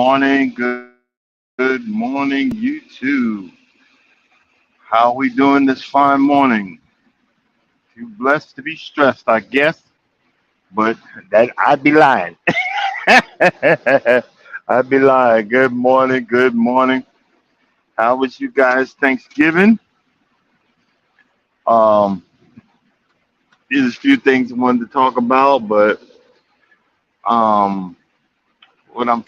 morning, good morning, YouTube. How we doing this fine morning? You blessed to be stressed, I guess, but that I'd be lying. I'd be lying. Good morning, good morning. How was you guys Thanksgiving? Um, there's a few things I wanted to talk about, but um, what I'm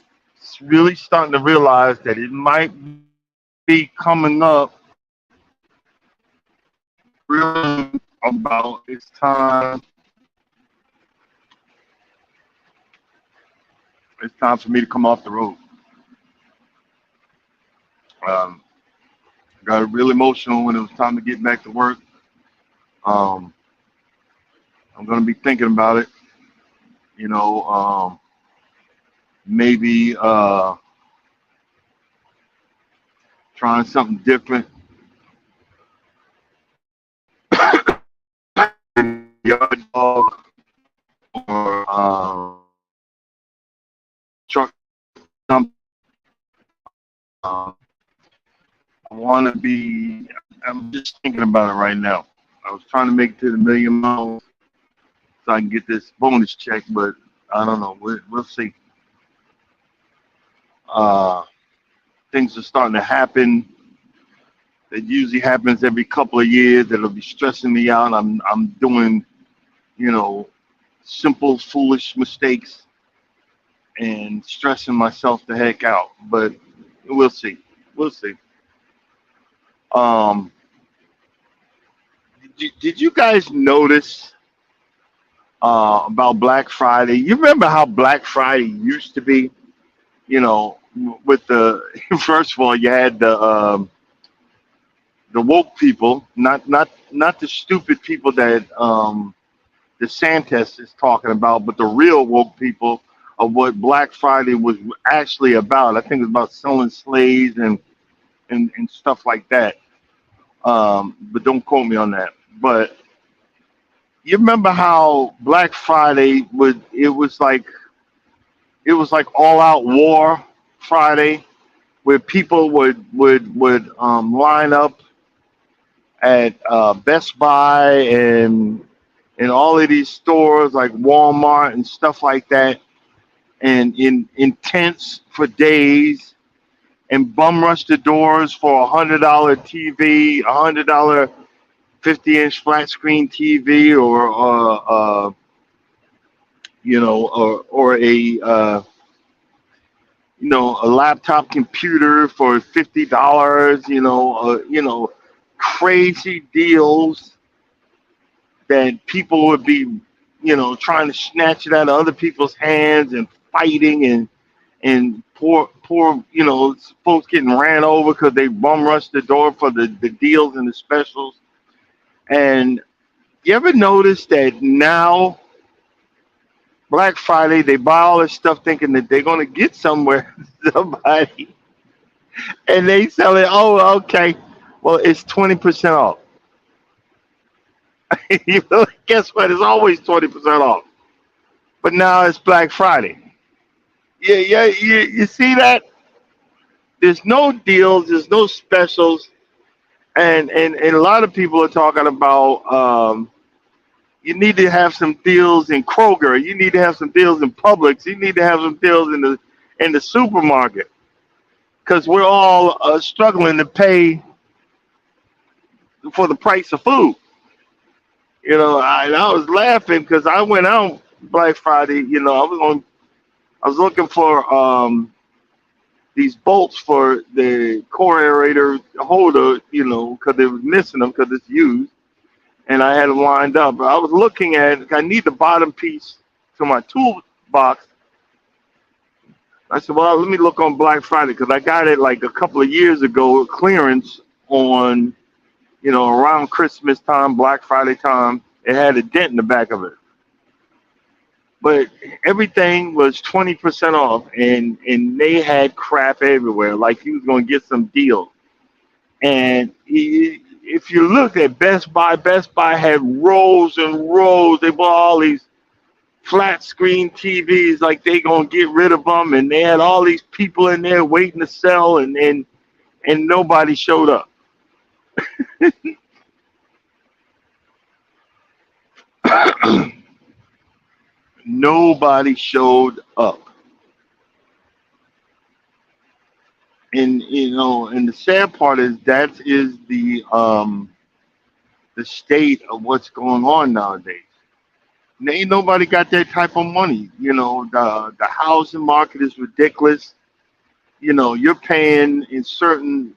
really starting to realize that it might be coming up real about it's time for me to come off the road. Um, got real emotional when it was time to get back to work. Um, I'm gonna be thinking about it. You know, maybe trying something different. Yard dog or truck something. Um, I want to be. I'm just thinking about it right now. I was trying to make it to the million miles so I can get this bonus check, but I don't know. We'll see. Uh, things are starting to happen. It usually happens every couple of years. That'll be stressing me out. I'm doing, you know, simple foolish mistakes and stressing myself the heck out. But we'll see. We'll see. Um, did you guys notice about Black Friday? You remember how Black Friday used to be? You know, with the first of all, you had the woke people, not the stupid people that DeSantis is talking about, but the real woke people of what Black Friday was actually about. I think it's about selling slaves and stuff like that. But don't quote me on that. But you remember how Black Friday would it was like all out war Friday where people would line up at Best Buy and all of these stores like Walmart and stuff like that, and in tents for days, and bum rush the doors for $100 TV, $100 50-inch flat screen TV, or or a a laptop computer for $50. Crazy deals that people would be, trying to snatch it out of other people's hands and fighting and poor, folks getting ran over because they bum rushed the door for the deals and the specials. And you ever notice that now Black Friday they buy all this stuff thinking that they're gonna get somewhere somebody, and they sell it. Oh, okay. Well, it's 20% off. Guess what? It's always 20% off. But now it's Black Friday. Yeah, yeah, you see that? There's no deals, there's no specials, and a lot of people are talking about you need to have some deals in Kroger, you need to have some deals in Publix, you need to have some deals in the supermarket because we're all struggling to pay for the price of food. I was laughing because I went out Black Friday. I was looking for these bolts for the core aerator holder, because they was missing them because it's used, and I had them lined up. I was looking at, I need the bottom piece to my toolbox. I said, well, let me look on Black Friday because I got it like a couple of years ago, clearance on, around Christmas time, Black Friday time. It had a dent in the back of it. But everything was 20% off, and they had crap everywhere. Like you was gonna get some deal. And if you look at Best Buy had rows and rows. They bought all these flat screen TVs like they gonna get rid of them, and they had all these people in there waiting to sell, and nobody showed up. Nobody showed up, and and the sad part is that is the state of what's going on nowadays. And ain't nobody got that type of money. The housing market is ridiculous. You're paying in certain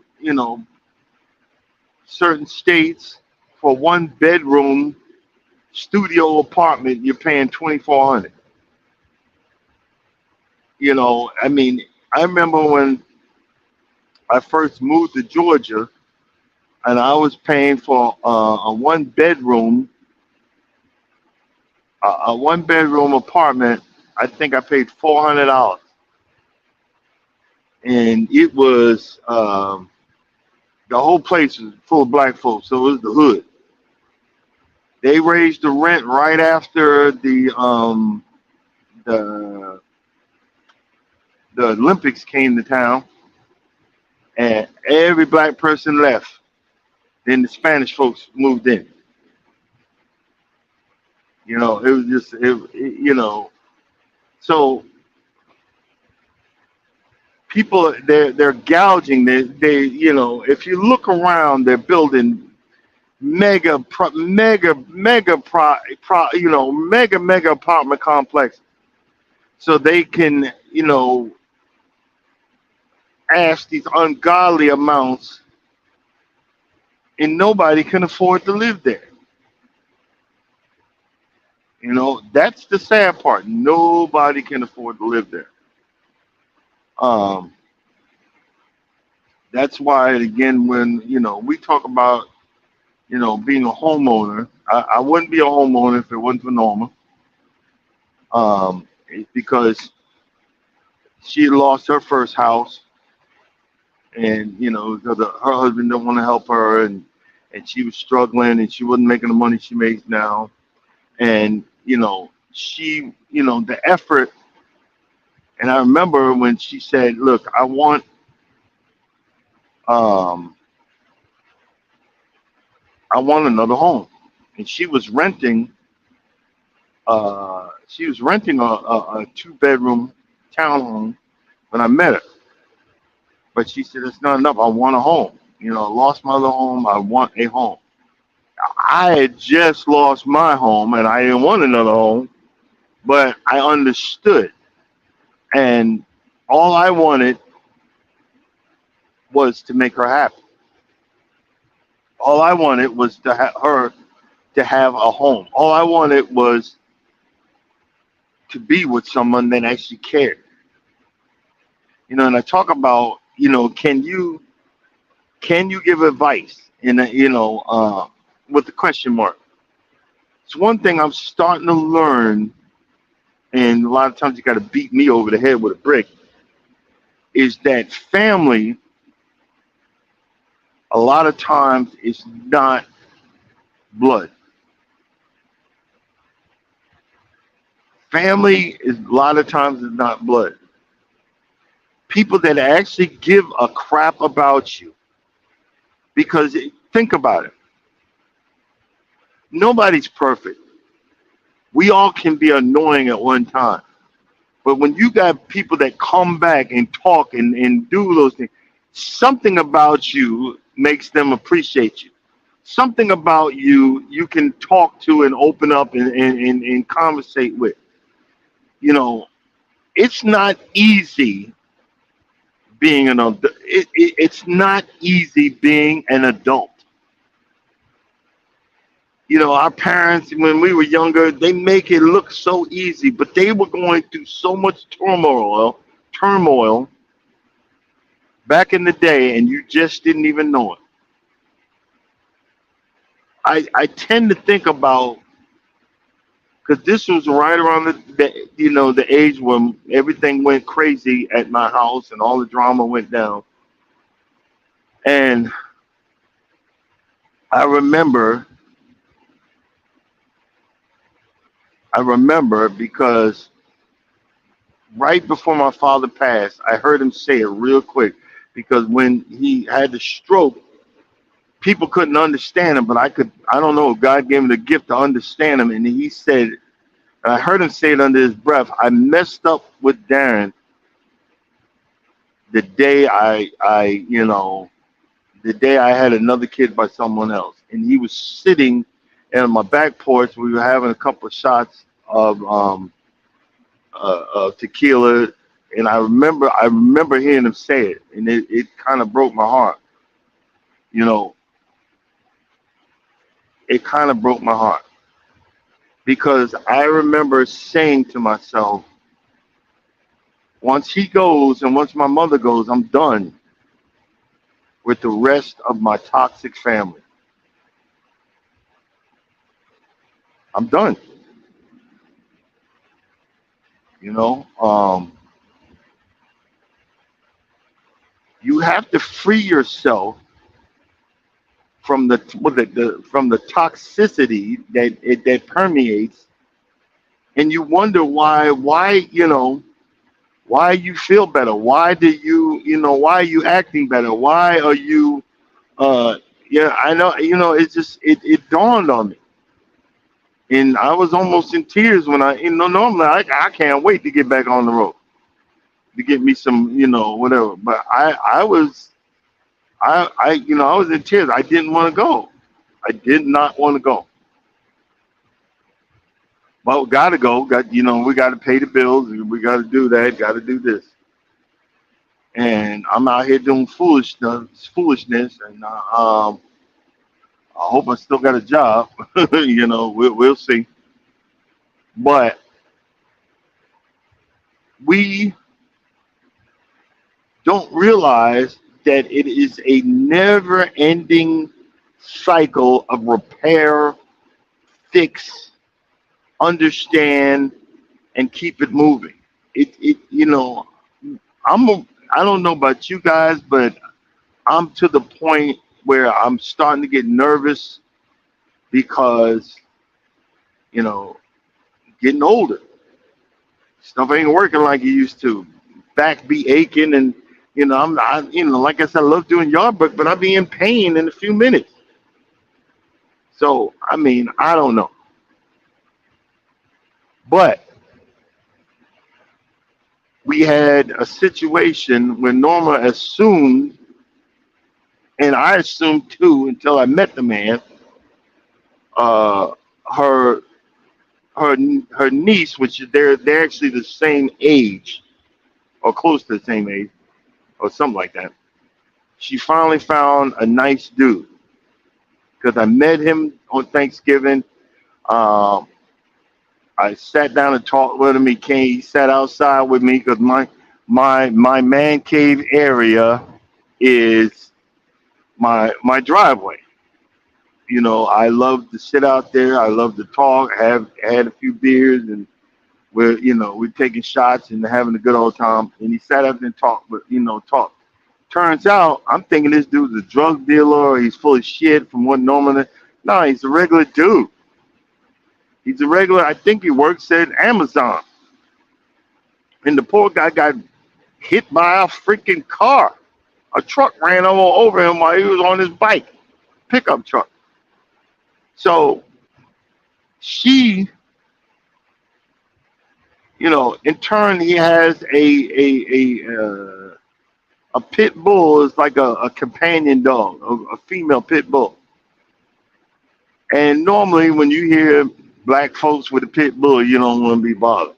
states for one bedroom studio apartment. You're paying 2,400. I mean, I remember when I first moved to Georgia, and I was paying for a one bedroom apartment. I think I paid $400, and it was the whole place was full of black folks, so it was the hood. They raised the rent right after the the Olympics came to town, and every black person left. Then the Spanish folks moved in. It was just so people they're gouging. If you look around, they're building mega apartment complex so they can ask these ungodly amounts, and nobody can afford to live there. That's the sad part. Nobody can afford to live there. Um, that's why again, when we talk about being a homeowner, I wouldn't be a homeowner if it wasn't for Norma. It's because she lost her first house, and because her husband didn't want to help her, and she was struggling, and she wasn't making the money she makes now, and she the effort. And I remember when she said, "Look, um, I want another home," and she was renting a two bedroom townhome when I met her. But she said it's not enough. I want a home. I lost my other home. I want a home. I had just lost my home, and I didn't want another home, but I understood, and all I wanted was to make her happy. All I wanted was to have her to have a home. All I wanted was to be with someone that actually cared. And I talk about, can you give advice in with the question mark. It's one thing I'm starting to learn, and a lot of times you got to beat me over the head with a brick, is that family a lot of times is not blood. Family is a lot of times is not blood. People that actually give a crap about you, because think about it. Nobody's perfect. We all can be annoying at one time. But when you got people that come back and talk and do those things, something about you makes them appreciate you. Something about you can talk to and open up and conversate with. You know, it's not easy being an adult. It's not easy being an adult. Our parents, when we were younger, they make it look so easy, but they were going through so much turmoil back in the day, and you just didn't even know it. I tend to think about, because this was right around the age when everything went crazy at my house and all the drama went down, and I remember I remember because right before my father passed, I heard him say it real quick because when he had the stroke, people couldn't understand him, but I could. I don't know. God gave him the gift to understand him, and he said, and I heard him say it under his breath. I messed up with Darren the day the day I had another kid by someone else, and he was sitting on my back porch. We were having a couple of shots of tequila, and I remember hearing him say it, and it kind of broke my heart. You know, it kind of broke my heart because I remember saying to myself, once he goes and once my mother goes, I'm done with the rest of my toxic family. I'm done. You know, you have to free yourself from from the toxicity that permeates, and you wonder why you feel better, why do why are you acting better, why are you uh yeah, I know, it's just it dawned on me, and I was almost in tears when normally I can't wait to get back on the road to get me some, whatever, but I was in tears. I didn't want to go. I did not want to go. But gotta go. We gotta pay the bills. We gotta do that. Gotta do this. And I'm out here doing foolishness, and I hope I still got a job. We'll see. But we don't realize that it is a never-ending cycle of repair, fix, understand, and keep it moving. I'm a, I don't know about you guys, but I'm to the point where I'm starting to get nervous because, you know, getting older. Stuff ain't working like it used to. Back be aching, and like I said, I love doing yard work, but I'll be in pain in a few minutes. So I mean, I don't know, but we had a situation where Norma assumed, and I assumed too until I met the man. Uh, her her niece, which they're actually the same age or close to the same age or something like that. She finally found a nice dude because I met him on Thanksgiving. Um, I sat down and talked with him. He sat outside with me because my man cave area is my driveway. I love to sit out there. I love to talk. Have had a few beers, and we're taking shots and having a good old time. And he sat up and talked, but talk. Turns out I'm thinking this dude's a drug dealer or he's full of shit from what Norman. No, he's a regular dude. He's a regular. I think he works at Amazon. And the poor guy got hit by a freaking car. A truck ran all over him while he was on his bike, pickup truck. So she, in turn, he has a pit bull is like a companion dog, a female pit bull. And normally, when you hear black folks with a pit bull, you don't want to be bothered.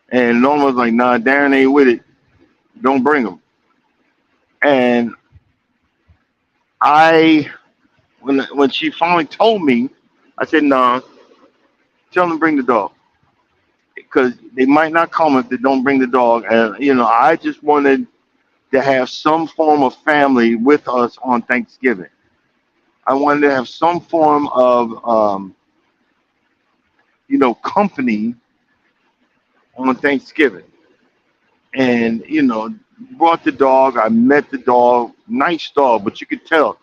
And Norma's like, nah, Darren ain't with it. Don't bring him. And I, when she finally told me, I said, nah, tell them to bring the dog. Because they might not come if they don't bring the dog. And, I just wanted to have some form of family with us on Thanksgiving. I wanted to have some form of, company on Thanksgiving. And, brought the dog. I met the dog. Nice dog, but you could tell.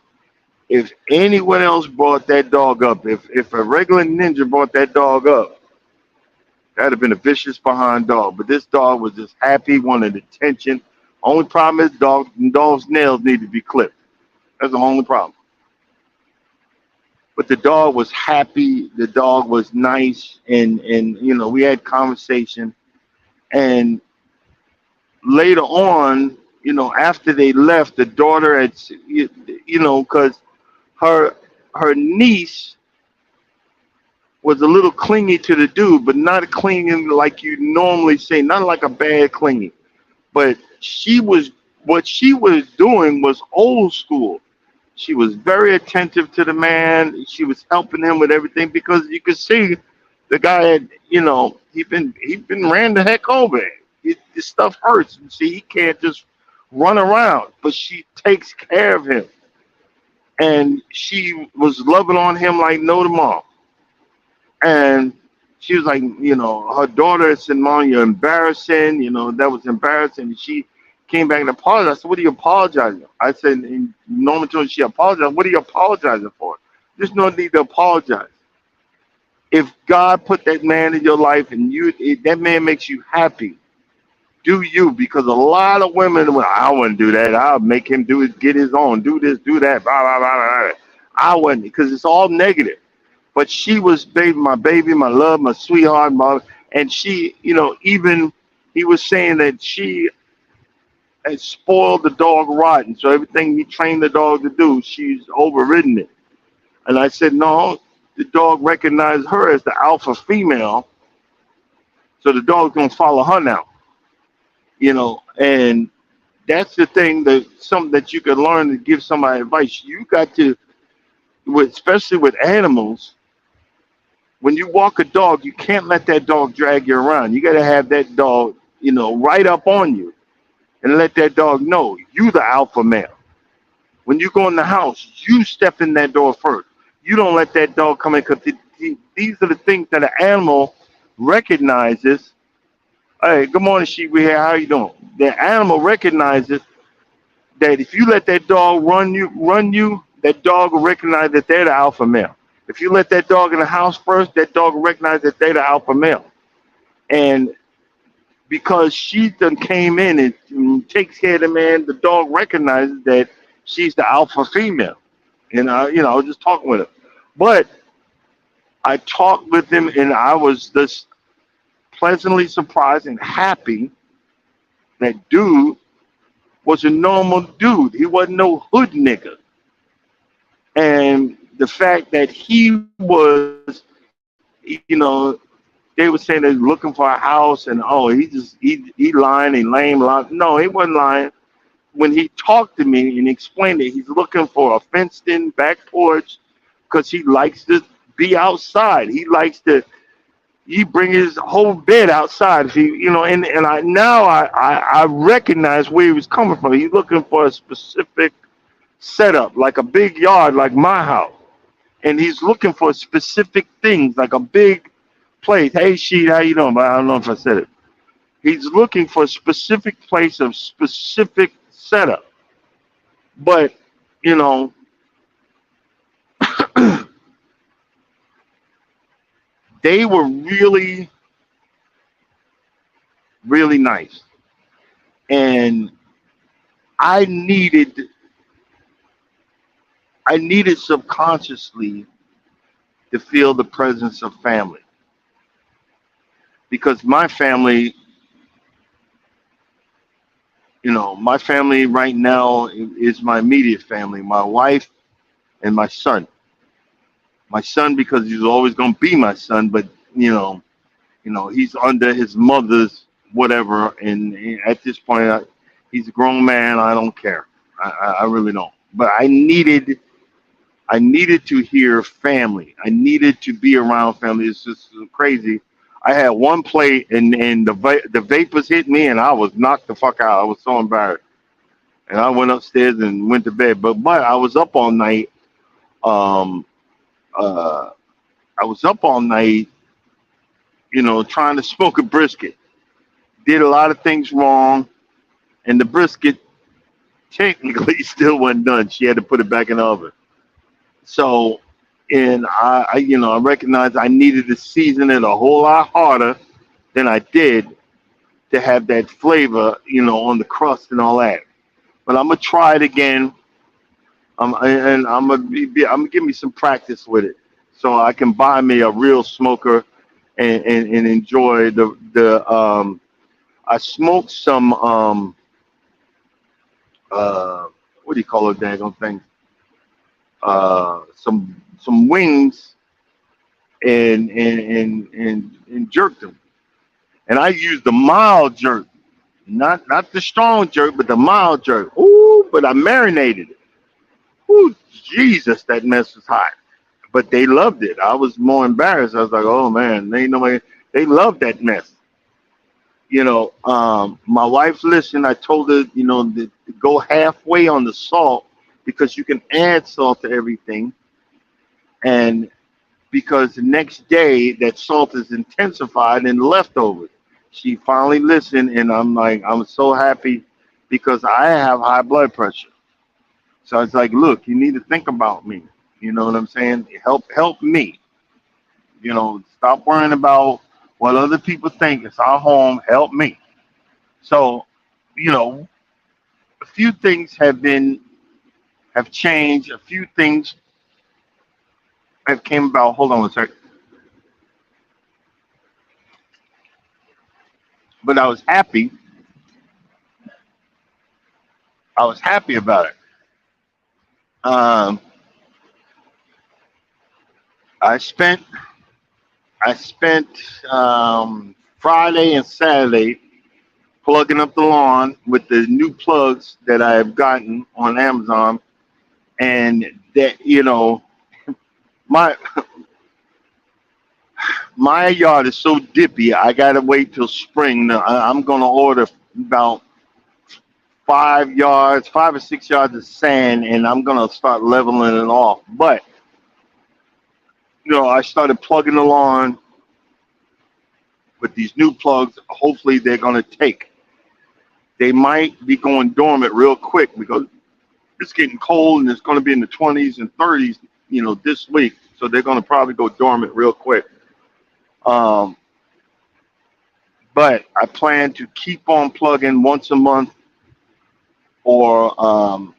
If anyone else brought that dog up, if a regular ninja brought that dog up, that'd have been a vicious behind dog. But this dog was just happy, wanted attention. Only problem is dog's nails need to be clipped. That's the only problem. But the dog was happy. The dog was nice, and we had conversation. And later on, after they left, the daughter had, because her her niece was a little clingy to the dude, but not clinging like you normally say, not like a bad clingy. But what she was doing was old school. She was very attentive to the man. She was helping him with everything because you could see the guy had, he been ran the heck over. This stuff hurts. And see, he can't just run around. But she takes care of him, and she was loving on him like no tomorrow. And she was like, her daughter said, "Mom, you're embarrassing." That was embarrassing. And she came back and apologized. I said, "What are you apologizing?" I said, and Norman told her she apologized. What are you apologizing for? There's no need to apologize. If God put that man in your life and that man makes you happy, do you? Because a lot of women, well, I wouldn't do that. I'll make him do it, get his own, do this, do that, blah, blah, blah, blah. I wouldn't, because it's all negative. But she was baby, my love, my sweetheart, and she, even he was saying that she had spoiled the dog rotten. So everything he trained the dog to do, she's overridden it. And I said, no, the dog recognized her as the alpha female, so the dog's gonna follow her now. And that's the thing that something that you can learn to give somebody advice. You got to, especially with animals. When you walk a dog, you can't let that dog drag you around. You got to have that dog, right up on you and let that dog know you the alpha male. When you go in the house, you step in that door first. You don't let that dog come in because these are the things that an animal recognizes. Hey, good morning, sheep. We here. How you doing? The animal recognizes that if you let that dog run you, that dog will recognize that they're the alpha male. If you let that dog in the house first, that dog will recognize that they're the alpha male. And because she done came in and takes care of the man, the dog recognizes that she's the alpha female. And I was just talking with him. But I talked with him, and I was just pleasantly surprised and happy that dude was a normal dude. He wasn't no hood nigga. And the fact that he was, they were saying they're looking for a house, and he lying, he lame. No, he wasn't lying. When he talked to me and explained it, he's looking for a fenced-in back porch because he likes to be outside. He bring his whole bed outside. And I recognize where he was coming from. He's looking for a specific setup, like a big yard, like my house. And he's looking for specific things, like a big place. Hey, Sheet, how you doing? But I don't know if I said it. He's looking for a specific place of specific setup. But, they were really, really nice. And I needed subconsciously to feel the presence of family, because my family right now is my immediate family, my wife and my son. My son, because he's always going to be my son, but he's under his mother's whatever, and at this point, he's a grown man. I don't care. I really don't. But I needed to hear family. I needed to be around family. It's just crazy. I had one plate, and the vapors hit me, and I was knocked the fuck out. I was so embarrassed, and I went upstairs and went to bed. But I was up all night. Um, uh, I was up all night, trying to smoke a brisket. Did a lot of things wrong, and the brisket technically still wasn't done. She had to put it back in the oven. So, and I recognized I needed to season it a whole lot harder than I did to have that flavor, on the crust and all that. But I'm gonna try it again. And I'm gonna give me some practice with it, so I can buy me a real smoker and enjoy the. I smoked some uh what do you call it, daggone thing? Some wings and jerked them. And I used the mild jerk, not the strong jerk, but the mild jerk. Ooh, but I marinated it. Ooh, Jesus, that mess was hot. But they loved it. I was more embarrassed. I was like, oh man, they ain't nobody. They loved that mess. My wife listened. I told her, to go halfway on the salt because you can add salt to everything, and because the next day that salt is intensified in leftovers. She finally listened, and I'm like, I'm so happy because I have high blood pressure. So it's like, look, you need to think about me. You know what I'm saying? Help me. Stop worrying about what other people think. It's our home. Help me. So, you know, a few things have changed. A few things have came about. Hold on a sec. But I was happy. I was happy about it. Um, I spent I spent Friday and Saturday plugging up the lawn with the new plugs that I have gotten on Amazon, and that my my yard is so dippy. I gotta wait till spring. Now, I'm gonna order about 5 yards, 5 or 6 yards of sand, and I'm gonna start leveling it off. But I started plugging the lawn with these new plugs. Hopefully, they're gonna take. They might be going dormant real quick because it's getting cold and it's going to be in the 20s and 30s, this week. So they're going to probably go dormant real quick. Um, but I plan to keep on plugging once a month, or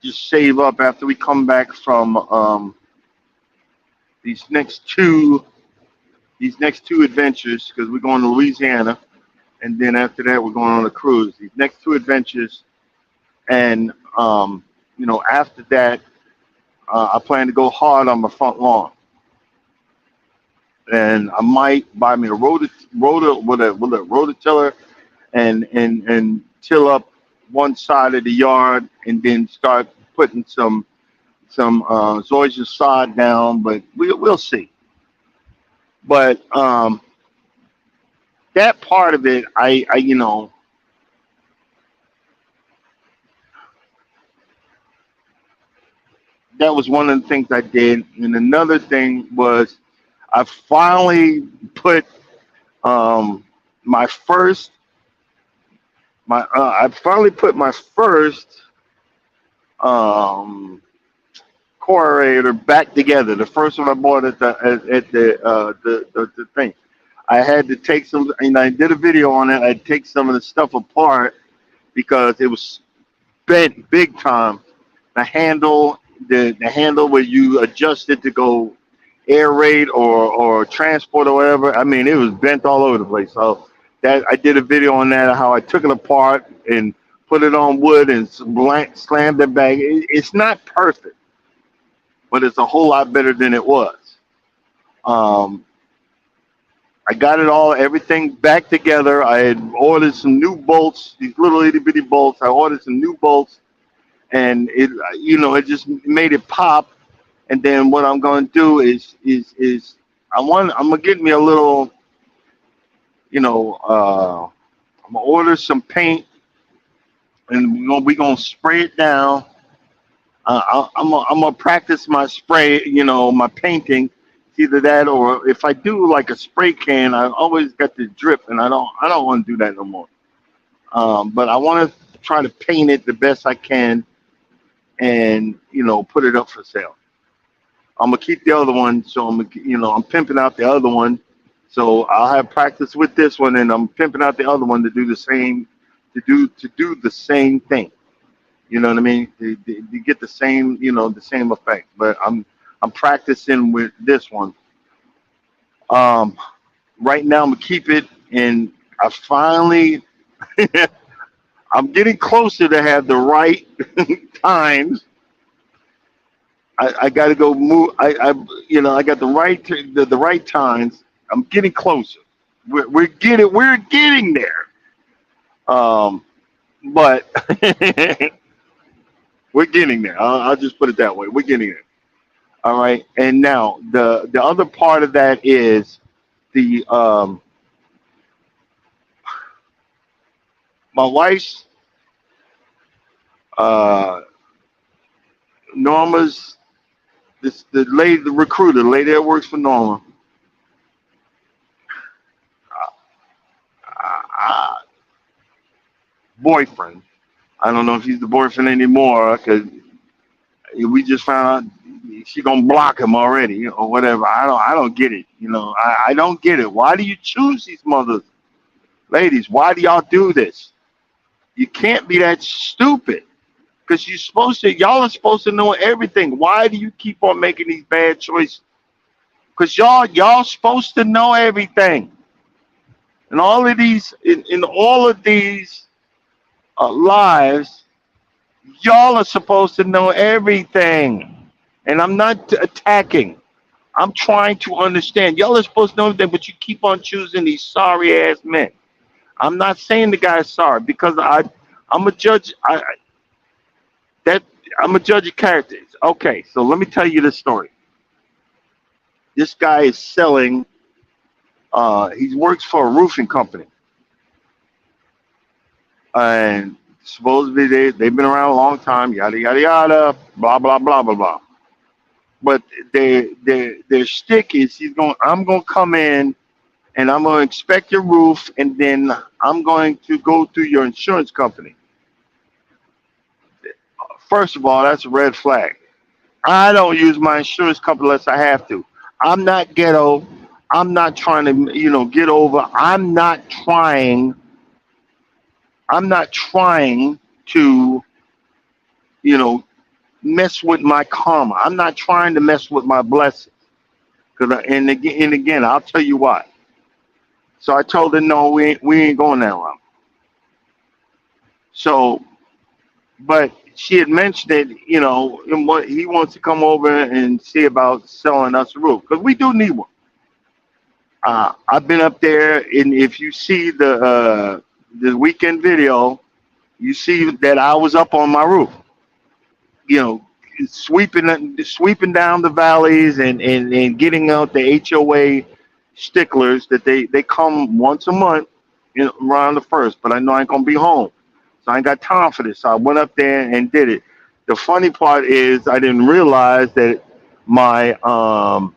just save up after we come back from these next two these next two adventures, because we're going to Louisiana, and then after that we're going on a cruise. These next two adventures, and after that, I plan to go hard on my front lawn, and I might buy me a rototiller and till up one side of the yard, and then start putting some zoysia sod down. But we'll see. But that part of it, that was one of the things I did. And another thing was I finally put um, my first I finally put my first um, correlator back together. The first one I bought at the thing. I had to take some, and I did a video on it. I take some of the stuff apart because it was bent big time. The handle, the handle where you adjust it to go air raid or transport or whatever. I mean, it was bent all over the place. So that I did a video on that, how I took it apart and put it on wood and slammed it back. It's not perfect, but it's a whole lot better than it was. Um, I got it all, everything back together. I had ordered some new bolts, these little itty bitty bolts. I ordered some new bolts, and it just made it pop. And then what I'm going to do is I'm gonna get me a little, I'm gonna order some paint, and we gonna spray it down. I'm gonna practice my spray, my painting. It's either that, or if I do like a spray can, I always got the drip, and I don't want to do that no more. But I want to try to paint it the best I can, and put it up for sale. I'm gonna keep the other one, so I'm pimping out the other one. So I'll have practice with this one, and I'm pimping out the other one to do the same, to do the same thing. You know what I mean? To get the same, the same effect. But I'm practicing with this one. Um, right now I'm gonna keep it, and I finally, I'm getting closer to have the right times. I got to go move. I got the the right times. I'm getting closer. We're getting there. Um, but we're getting there. I'll just put it that way. We're getting there. All right. And now the other part of that is the my wife's uh, Norma's, the lady, the recruiter, the lady that works for Norma. Uh, boyfriend. I don't know if he's the boyfriend anymore because we just found out she gonna block him already or whatever. I don't get it. I don't get it. Why do you choose these mothers, ladies? Why do y'all do this? You can't be that stupid because y'all are supposed to know everything. Why do you keep on making these bad choices? Because y'all supposed to know everything. And all of these in all of these lives, y'all are supposed to know everything. And I'm not attacking. I'm trying to understand. Y'all are supposed to know everything, but you keep on choosing these sorry ass men. I'm not saying the guy's sorry because I'm a judge. That I'm a judge of characters. Okay, so let me tell you the story. This guy is selling. He works for a roofing company, and supposedly they've been around a long time. Yada yada yada. Blah blah blah blah blah. But their stick is I'm gonna come in and I'm gonna inspect your roof, and then I'm going to go through your insurance company. First of all, that's a red flag. I don't use my insurance company unless I have to. I'm not ghetto. I'm not trying to, get over. I'm not trying to, you know, mess with my karma. I'm not trying to mess with my blessings. And again, I'll tell you why. So I told her, no, we ain't going that route. So, but she had mentioned it, and what he wants to come over and see about selling us a roof because we do need one. I've been up there, and if you see the weekend video, you see that I was up on my roof, you know, sweeping down the valleys and getting out the HOA sticklers that they come once a month, around the first. But I know I ain't gonna be home, so I ain't got time for this. So I went up there and did it. The funny part is I didn't realize that my uh,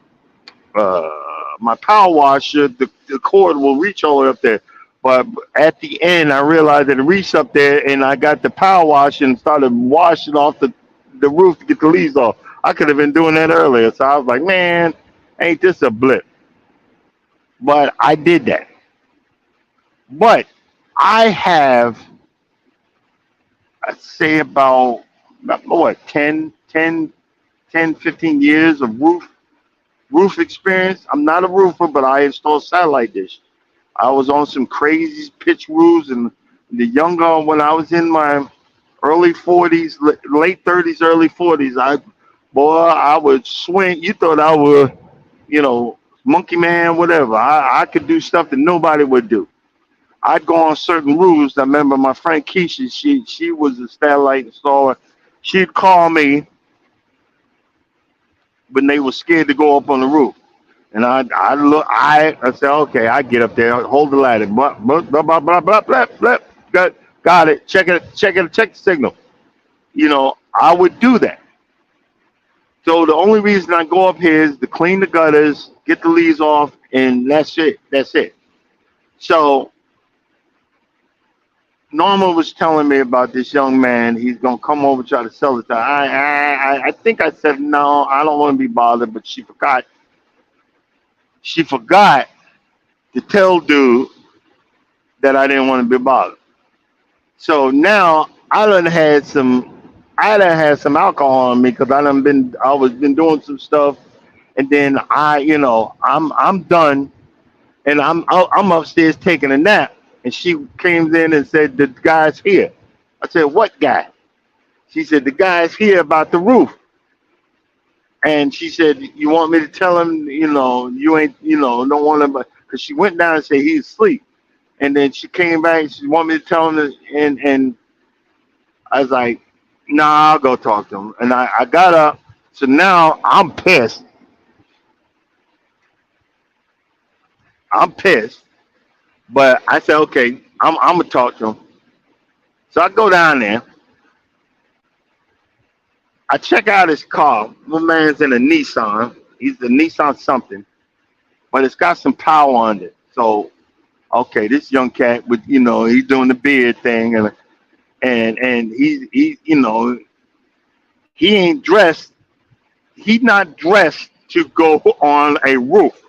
my power washer, the cord will reach all the way up there. But at the end, I realized that it reached up there, and I got the power wash and started washing off the roof to get the leaves off. I could have been doing that earlier. So I was like, man, ain't this a blip? But I did that. But I have, I'd say about what, 15 years of roof experience. I'm not a roofer, but I installed satellite dish. I was on some crazy pitch roofs, and the younger, when I was in my early 40s, late 30s, early 40s, I would swing. You thought I would, monkey man, whatever. I could do stuff that nobody would do. I'd go on certain roofs. I remember my friend Keisha, she was a satellite installer. She'd call me when they were scared to go up on the roof. And I said, okay, I get up there, hold the ladder, blah, blah, blah, blah, blah, blah, blah, blah, got it, check the signal. I would do that. So the only reason I go up here is to clean the gutters, get the leaves off, and that's it. So Norma was telling me about this young man. He's gonna come over try to sell it to her. I think I said no. I don't want to be bothered, but she forgot. She forgot to tell dude that I didn't want to be bothered. So now I done had some alcohol on me because I was been doing some stuff, and then I'm done, and I'm upstairs taking a nap, and she came in and said the guy's here. I said, what guy? She said the guy's here about the roof, and she said, you want me to tell him, you ain't, don't want him, because she went down and said he's asleep, and then she came back and she want me to tell him, and I was like, nah, I'll go talk to him. And I got up. So now I'm pissed. I'm pissed. But I said, okay, I'm going to talk to him. So I go down there. I check out his car. My man's in a Nissan. He's a Nissan something. But it's got some power on it. So, okay, this young cat with, he's doing the beard thing. And he ain't dressed. He's not dressed to go on a roof.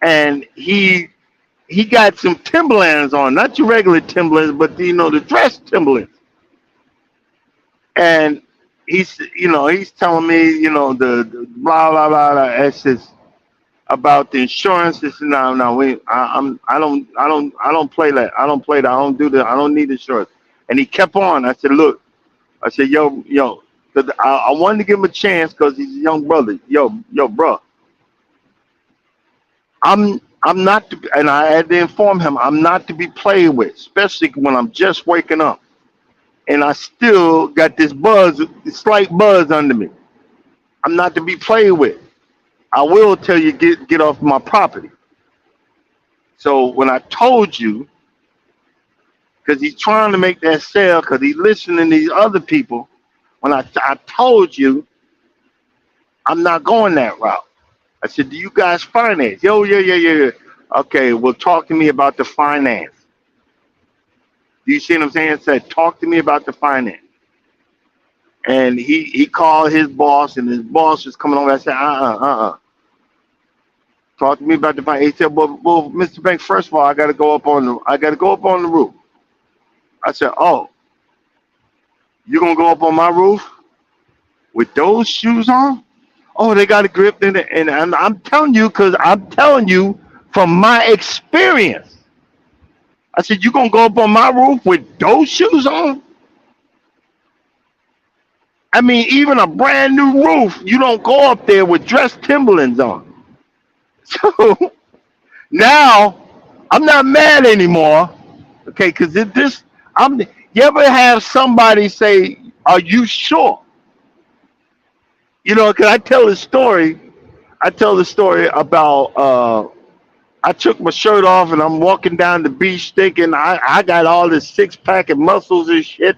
And he got some Timberlands on, not your regular Timberlands, but the dress Timberlands. And he's telling me, the blah blah blah. It's just about the insurance. This no, I don't play that. I don't play that. I don't do that. I don't need insurance. And he kept on. I said, look, I said, yo, 'cause I wanted to give him a chance because he's a young brother. Yo, bro, I'm not to, and I had to inform him I'm not to be played with, especially when I'm just waking up and I still got this buzz, this slight buzz under me. I'm not to be played with. I will tell you get off my property. So when I told you, because he's trying to make that sale, because he's listening to these other people, when I told you I'm not going that route. I said, do you guys finance? Yo, yeah. Okay, well, talk to me about the finance. Do you see what I'm saying? I said, talk to me about the finance. And he called his boss, and his boss was coming over. I said, talk to me about the finance. He said, well, Mr. Banks, first of all, I got to go up on the roof. I said, oh, you gonna go up on my roof with those shoes on? Oh, they got a grip in it, and I'm telling you, because I'm telling you from my experience. I said, you gonna go up on my roof with those shoes on? I mean, even a brand new roof, you don't go up there with dress Timberlands on. So now I'm not mad anymore, okay? Because you ever have somebody say, "Are you sure?" Because I tell the story. I tell the story about I took my shirt off and I'm walking down the beach thinking I got all this six pack and muscles and shit.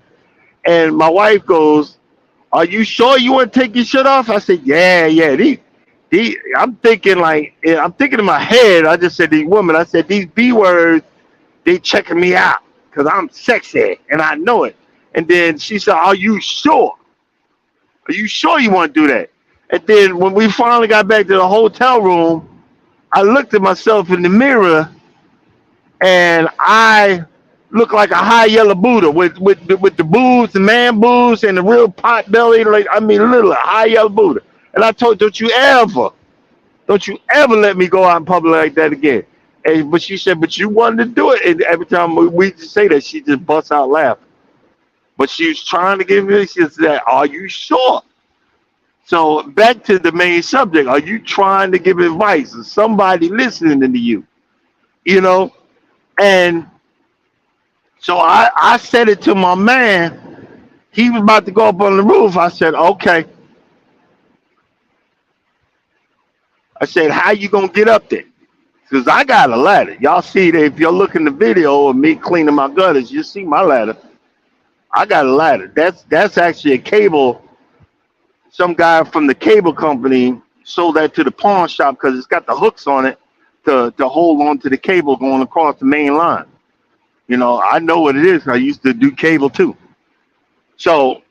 And my wife goes, "Are you sure you want to take your shirt off?" I said, "Yeah. I'm thinking in my head. I just said these women. I said these B words. They checking me out because I'm sexy and I know it." And then she said, "Are you sure? Are you sure you want to do that?" And then when we finally got back to the hotel room, I looked at myself in the mirror and I looked like a high yellow Buddha with the boobs, the man boobs, and the real pot belly. Like I mean, literally high yellow Buddha. And I told, don't you ever let me go out in public like that again. But she said, but you wanted to do it. And every time we just say that, she just busts out laughing. But she was trying to give me, she said, are you sure? So back to the main subject. Are you trying to give advice to somebody listening to you? And so I said it to my man. He was about to go up on the roof. I said, okay. I said, how you going to get up there? Because I got a ladder. Y'all see that if you're looking at the video of me cleaning my gutters, you see my ladder. I got a ladder. That's actually a cable. Some guy from the cable company sold that to the pawn shop because it's got the hooks on it to hold on to the cable going across the main line. You know, I know what it is. I used to do cable too. So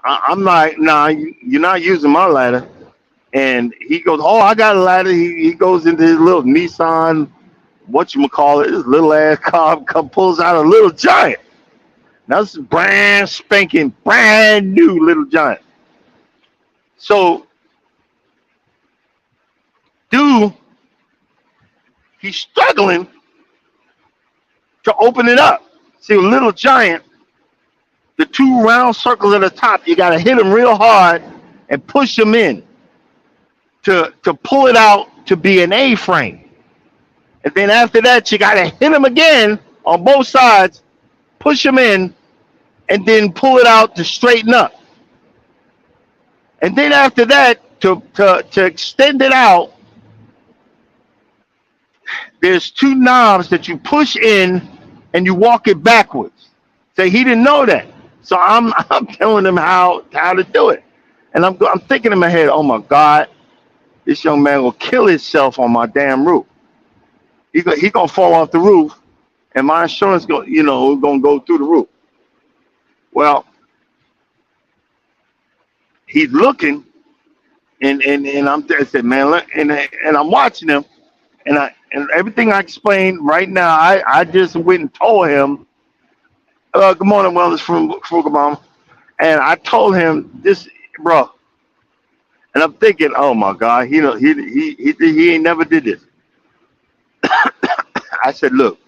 I'm like, nah, you're not using my ladder. And he goes, oh, I got a ladder. He goes into his little Nissan, what you call it, his little ass car, pulls out a little giant. Now this is brand spanking, brand new little giant. So, dude, he's struggling to open it up. See, a little giant, the two round circles at the top, you got to hit them real hard and push them in to pull it out to be an A-frame. And then after that, you got to hit them again on both sides, push them in, and then pull it out to straighten up. And then after that, to extend it out, there's two knobs that you push in and you walk it backwards. So he didn't know that. So I'm telling him how to do it. And I'm thinking in my head, oh my God, this young man will kill himself on my damn roof. He gonna fall off the roof, and my insurance gonna go through the roof. Well, he's looking, and I said, man, and I'm watching him, and everything I explained right now, I just went and told him, good morning, Wellness from Frugal Mama, and I told him this, bro. And I'm thinking, oh my God, he ain't never did this. I said, look,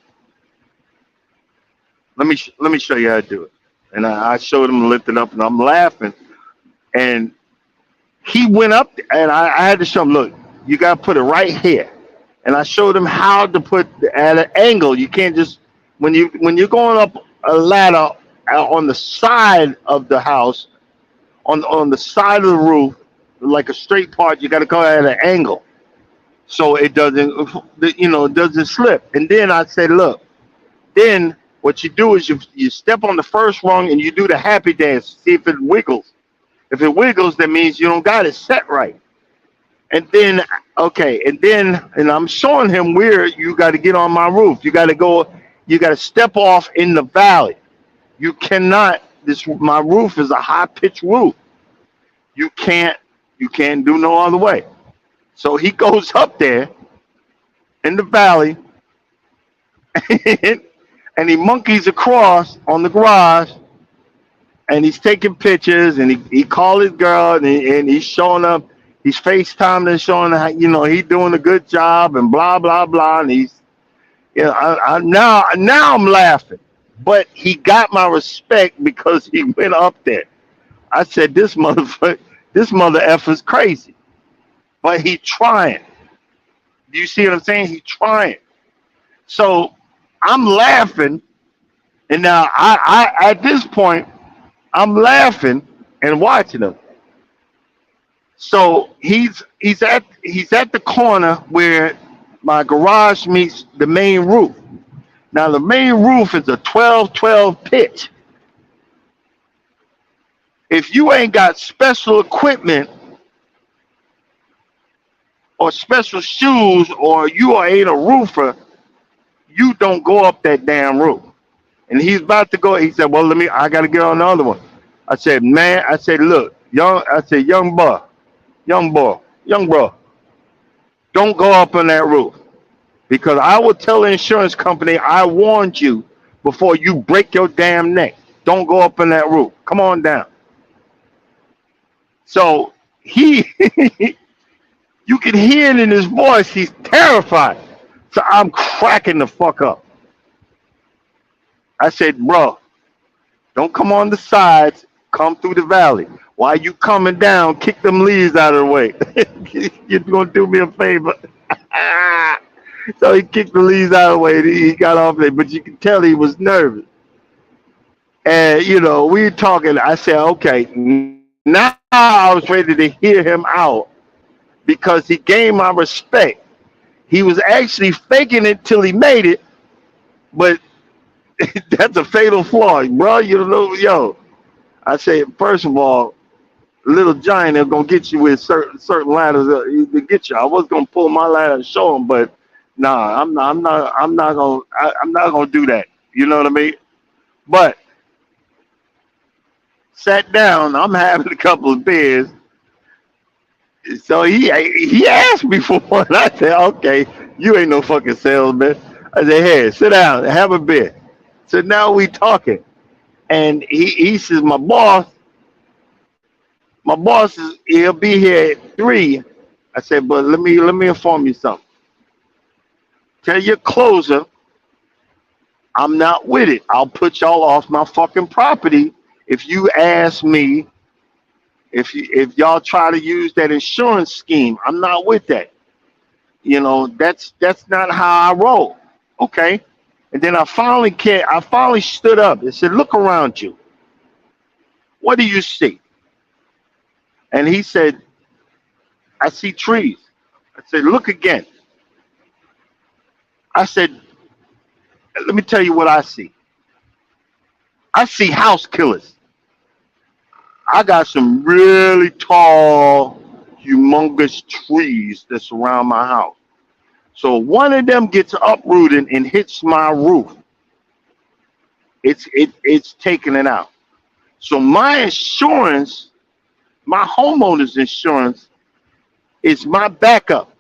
let me show you how to do it. And I showed him lifting up, and I'm laughing. And he went up, and I had to show him, look, you got to put it right here. And I showed him how to put at an angle. You can't just when you're going up a ladder on the side of the house, on the side of the roof, like a straight part, you got to go at an angle, so it doesn't slip. And then I said, look, then what you do is you step on the first rung and you do the happy dance, see if it wiggles. If it wiggles, that means you don't got it set right. And then and I'm showing him where you got to get on my roof. You got to step off in the valley. You cannot. My roof is a high pitched roof. You can't do no other way. So he goes up there in the valley and he monkeys across on the garage, and he's taking pictures, and he called his girl, and he's showing up. He's FaceTiming and showing how, he's doing a good job and blah, blah, blah. And he's, now I'm laughing. But he got my respect because he went up there. I said, this mother effer's crazy. But he trying. Do you see what I'm saying? He trying. So I'm laughing. And now I at this point, I'm laughing and watching him. So he's at the corner where my garage meets the main roof. Now the main roof is a 12-12 pitch. If you ain't got special equipment or special shoes, or you ain't a roofer, you don't go up that damn roof. And he's about to go. He said, well, I got to get on the other one. I said, man, look, young bro, don't go up on that roof, because I will tell the insurance company I warned you before you break your damn neck. Don't go up on that roof. Come on down. So you can hear it in his voice. He's terrified. So I'm cracking the fuck up. I said, bro, don't come on the sides. Come through the valley. While you coming down, kick them leaves out of the way. You're going to do me a favor. So he kicked the leaves out of the way. He got off there. But you can tell he was nervous. And, we were talking. I said, okay, now I was ready to hear him out because he gained my respect. He was actually faking it till he made it. But that's a fatal flaw, bro. I say, first of all, Little Giant is gonna get you with certain ladders to get you. I was gonna pull my ladder and show him, but nah, I'm not gonna do that. You know what I mean? But sat down, I'm having a couple of beers. So he asked me for one. I said, okay, you ain't no fucking salesman. I said, hey, sit down, have a beer. So now we talking. And he says, my boss is he'll be here at 3. I said, but let me inform you something. Tell your closer I'm not with it. I'll put y'all off my fucking property if you ask me if y'all try to use that insurance scheme. I'm not with that. That's not how I roll. Okay. And then I finally stood up and said, look around you. What do you see? And he said, I see trees. I said, look again. I said, let me tell you what I see. I see house killers. I got some really tall, humongous trees that surround my house. So one of them gets uprooted and hits my roof. It's taking it out. So my insurance, my homeowner's insurance, is my backup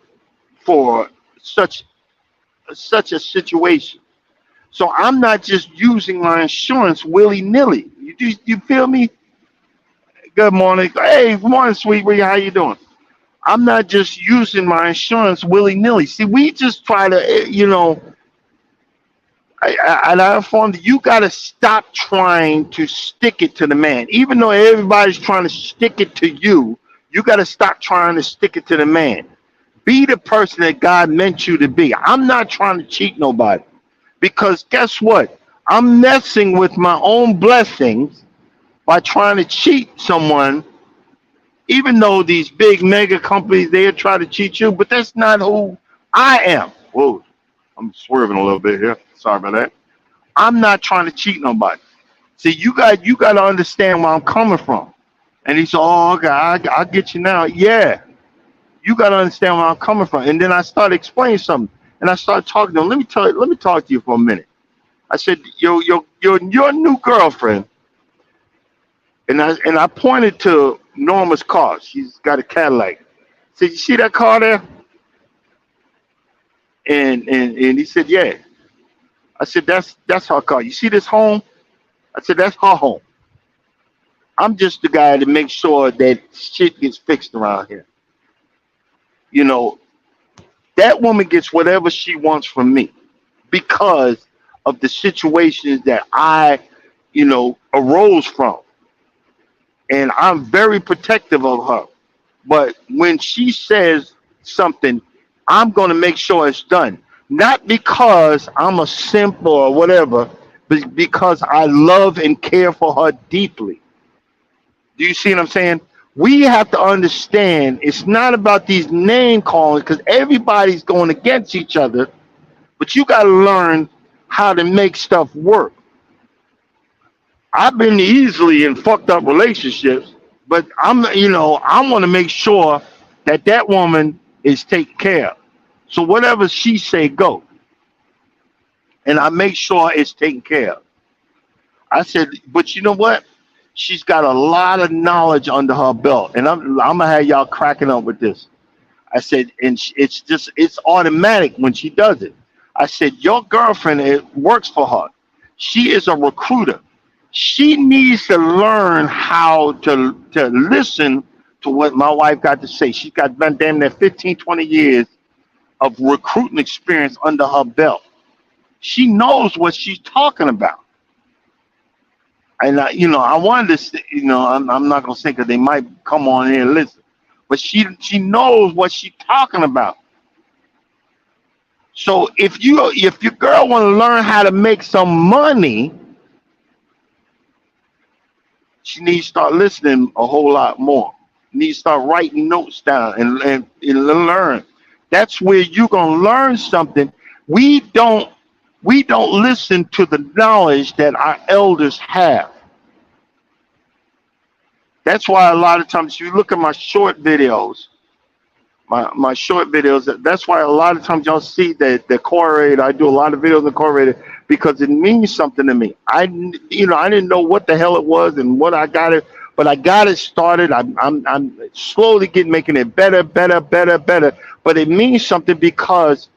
for such a situation. So I'm not just using my insurance willy nilly. You feel me? Good morning. Hey, good morning, sweetie. How you doing? I'm not just using my insurance willy nilly. See, we just try to, and I informed you, you got to stop trying to stick it to the man. Even though everybody's trying to stick it to you, you got to stop trying to stick it to the man. Be the person that God meant you to be. I'm not trying to cheat nobody because guess what? I'm messing with my own blessings by trying to cheat someone, even though these big mega companies, they'll try to cheat you, but that's not who I am. Whoa, I'm swerving a little bit here. Sorry about that. I'm not trying to cheat nobody. See, you got to understand where I'm coming from. And he said, oh, okay, I'll get you now. Yeah, you got to understand where I'm coming from. And then I started explaining something. And I started talking to him. Let me talk to you for a minute. I said, your new girlfriend, and I pointed to Norma's car. She's got a Cadillac. I said, you see that car there? And he said, yeah. I said, that's her car. You see this home? I said, that's her home. I'm just the guy to make sure that shit gets fixed around here. You know, that woman gets whatever she wants from me because of the situations that I, arose from. And I'm very protective of her. But when she says something, I'm going to make sure it's done. Not because I'm a simp or whatever, but because I love and care for her deeply. Do you see what I'm saying? We have to understand it's not about these name calling because everybody's going against each other, but you got to learn how to make stuff work. I've been easily in fucked up relationships, but I want to make sure that woman is taken care of. So whatever she say, go. And I make sure it's taken care of. I said, but you know what? She's got a lot of knowledge under her belt. And I'm going to have y'all cracking up with this. I said, and it's automatic when she does it. I said, your girlfriend, it works for her. She is a recruiter. She needs to learn how to listen to what my wife got to say. She's got damn near 15, 20 years of recruiting experience under her belt. She knows what she's talking about. And I wanted to, I'm not gonna say because they might come on here and listen, but she knows what she's talking about. So if your girl want to learn how to make some money, she needs to start listening a whole lot more. Needs to start writing notes down and learn. That's where you're gonna learn something. We don't listen to the knowledge that our elders have. That's why a lot of times you look at my short videos, that's why a lot of times y'all see that the Corelator, I do a lot of videos in the Corelator. because it means something to me. I didn't know what the hell it was and what I got it, but I got it started. I'm slowly getting making it better, better, better, better. But it means something because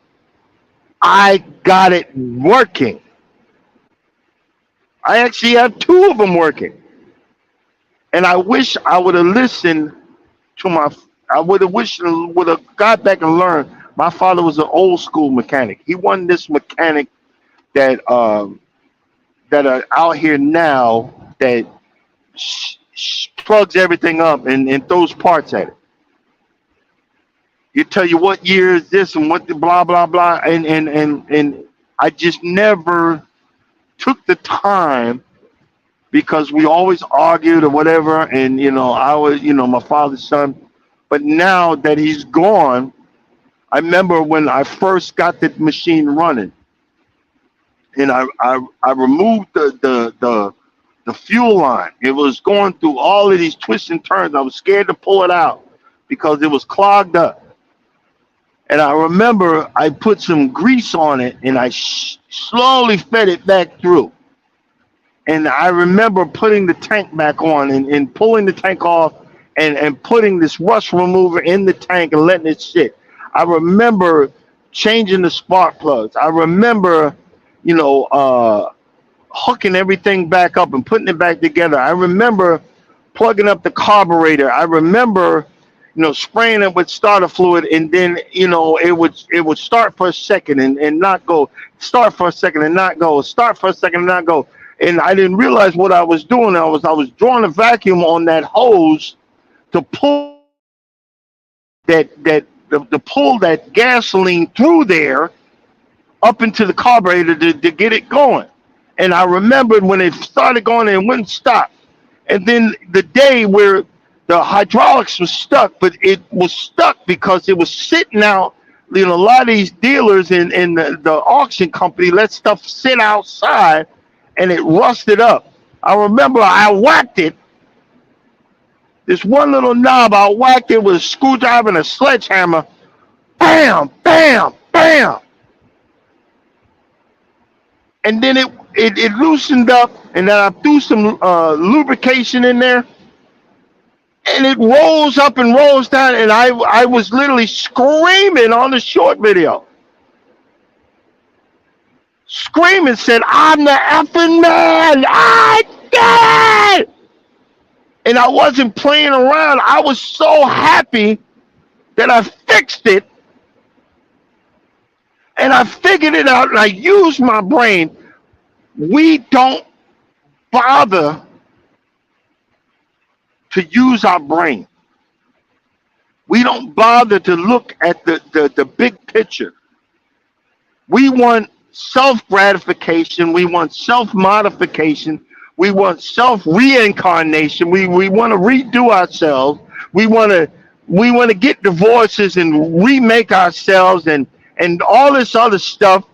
I got it working. I actually have two of them working, and I wish I would have listened to my. I would have got back and learned. My father was an old school mechanic. He wasn't this mechanic that that are out here now that plugs everything up and throws parts at it. You tell you what year is this and what the blah blah blah, and I just never took the time because we always argued or whatever, and I was my father's son. But now that he's gone, I remember when I first got the machine running, and I removed the fuel line. It was going through all of these twists and turns. I was scared to pull it out because it was clogged up. And I remember I put some grease on it and I slowly fed it back through. And I remember putting the tank back on and pulling the tank off and putting this rust remover in the tank and letting it sit. I remember changing the spark plugs. I remember, you know, hooking everything back up and putting it back together. I remember plugging up the carburetor. I remember, spraying it with starter fluid, and then, it would start for a second and not go, start for a second and not go, start for a second and not go. And I didn't realize what I was doing. I was drawing a vacuum on that hose to pull to pull that gasoline through there up into the carburetor to get it going. And I remembered when it started going and it wouldn't stop. And then the day where the hydraulics was stuck, but it was stuck because it was sitting out. A lot of these dealers in the auction company let stuff sit outside and it rusted up. I remember I whacked it. This one little knob, I whacked it with a screwdriver and a sledgehammer. Bam, bam, bam. And then it loosened up, and then I threw some lubrication in there, and it rolls up and rolls down, and I was literally screaming on the short video. Screaming, said, "I'm the effing man! I did it!" And I wasn't playing around. I was so happy that I fixed it, and I figured it out, and I used my brain. We don't bother to use our brain. We don't bother to look at the big picture. We want self-gratification. We want self-modification. We want self-reincarnation. We want to redo ourselves. We want to get divorces and remake ourselves and all this other stuff,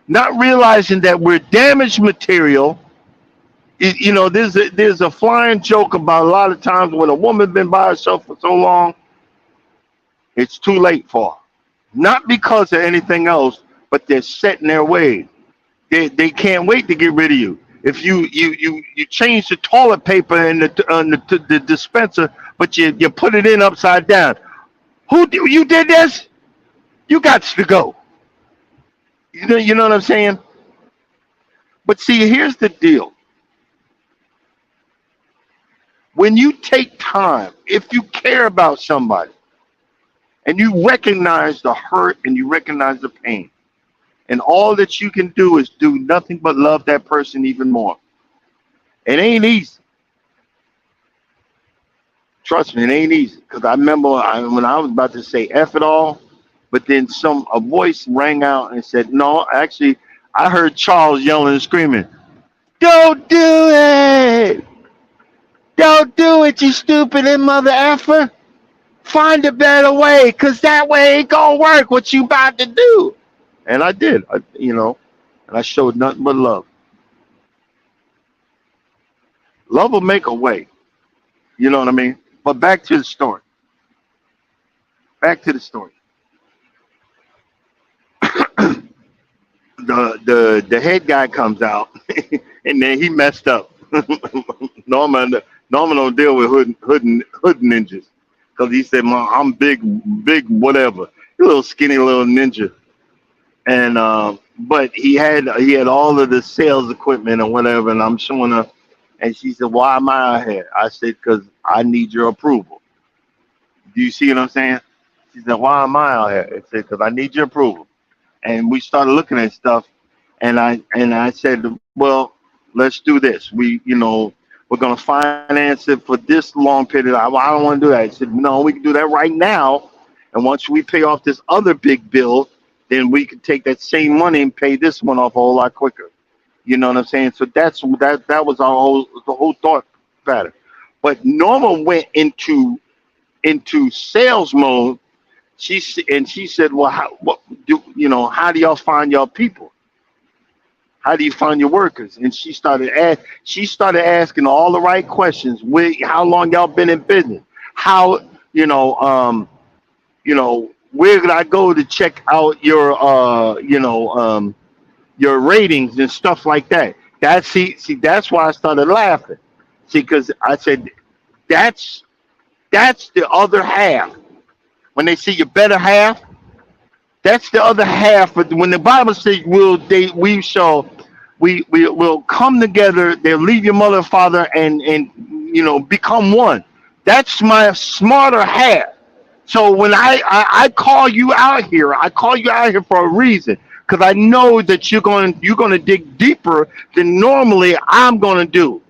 not realizing that we're damaged material. There's a flying joke about a lot of times when a woman's been by herself for so long, it's too late for her. Not because of anything else, but they're set in their ways. They can't wait to get rid of you. If you change the toilet paper in the dispenser, but you put it in upside down. You did this? You got to go. You know what I'm saying? But see, here's the deal. When you take time, if you care about somebody, and you recognize the hurt and you recognize the pain, and all that you can do is do nothing but love that person even more. It ain't easy. Trust me, it ain't easy. Because I remember when I was about to say F it all, but then a voice rang out and said, no, actually, I heard Charles yelling and screaming, "Don't do it! Don't do it, you stupid and mother effer! Find a better way, because that way ain't going to work what you about to do." And I did, and I showed nothing but love. Love will make a way. You know what I mean? But back to the story. Back to the story. the head guy comes out, and then he messed up. Norman Norman don't deal with hood ninjas, because he said, I'm big whatever, you little skinny little ninja." And but he had all of the sales equipment or whatever, and I'm showing her, and she said, "Why am I out here?" I said, "Because I need your approval." Do you see what I'm saying? She said, "Why am I out here?" I said, "Because I need your approval." And we started looking at stuff, and I said, "Well, let's do this. We're gonna finance it for this long period. Well, I don't want to do that." I said, "No, we can do that right now, and once we pay off this other big bill, then we can take that same money and pay this one off a whole lot quicker." You know what I'm saying? So that was the whole thought pattern. But Norma went into sales mode. She said, "Well, how do y'all find y'all people? How do you find your workers?" And she started asking all the right questions. How long y'all been in business? How where could I go to check out your ratings and stuff like that? That's why I started laughing. See, because I said that's that's the other half. When they see your better half, that's the other half. But when the Bible says we will come together, they'll leave your mother and father and become one. That's my smarter half. So when I call you out here, I call you out here for a reason, because I know that you're going to dig deeper than normally I'm going to do,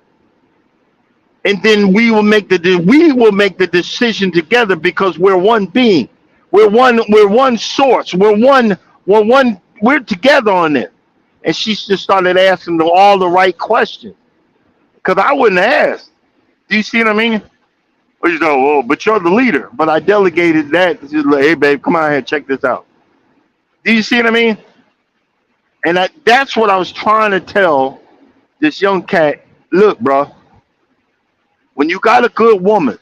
and then we will make the decision together, because we're one being, we're one source, we're together on it. And she just started asking all the right questions, because I wouldn't ask. Do you see what I mean? Well, well, but you're the leader. But I delegated that. She's like, "Hey, babe, come on here, check this out." Do you see what I mean? And that's what I was trying to tell this young cat. Look, bro, when you got a good woman,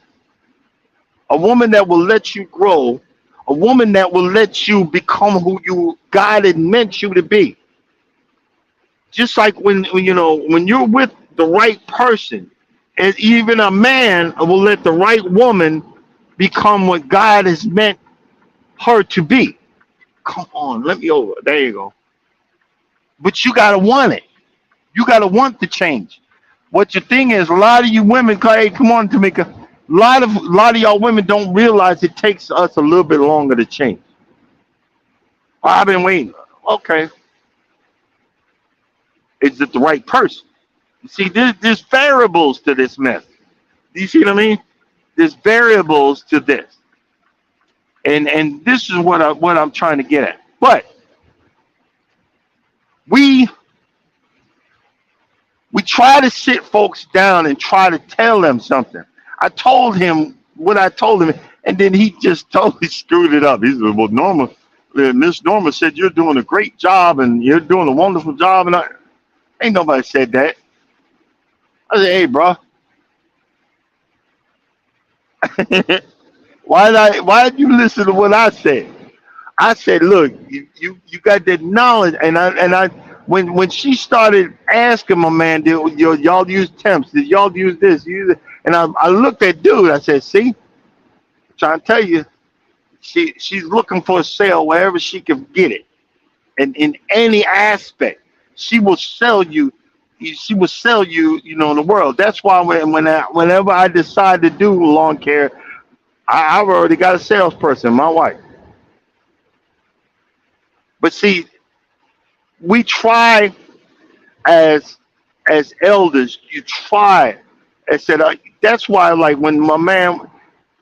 a woman that will let you grow, a woman that will let you become who God had meant you to be. Just like when you're with the right person, and even a man will let the right woman become what God has meant her to be. Come on, let me over. There you go. But you gotta want it. You gotta want the change. What your thing is, a lot of you women, hey, come on, Tamika. A lot of y'all women don't realize it takes us a little bit longer to change. "Oh, I've been waiting." Okay, is it the right person? You see, there's variables to this mess. Do you see what I mean? There's variables to this, and this is what I'm trying to get at. But we we try to sit folks down and try to tell them something. I told him what I told him, and then he just totally screwed it up. He said, "Well, Norma, Miss Norma said you're doing a great job and you're doing a wonderful job," and ain't nobody said that. I said, "Hey, bro, why did you listen to what I said?" I said, "Look, you got that knowledge," and I when she started asking my man, "Did y'all use temps? Did y'all use this? And I looked at dude. I said, "See, trying to tell you, she's looking for a sale wherever she can get it, and in any aspect, she will sell you. She will sell you, in the world." That's why whenever I decide to do lawn care, I've already got a salesperson, my wife. But see, we try as elders. You try. I said that's why, like when my man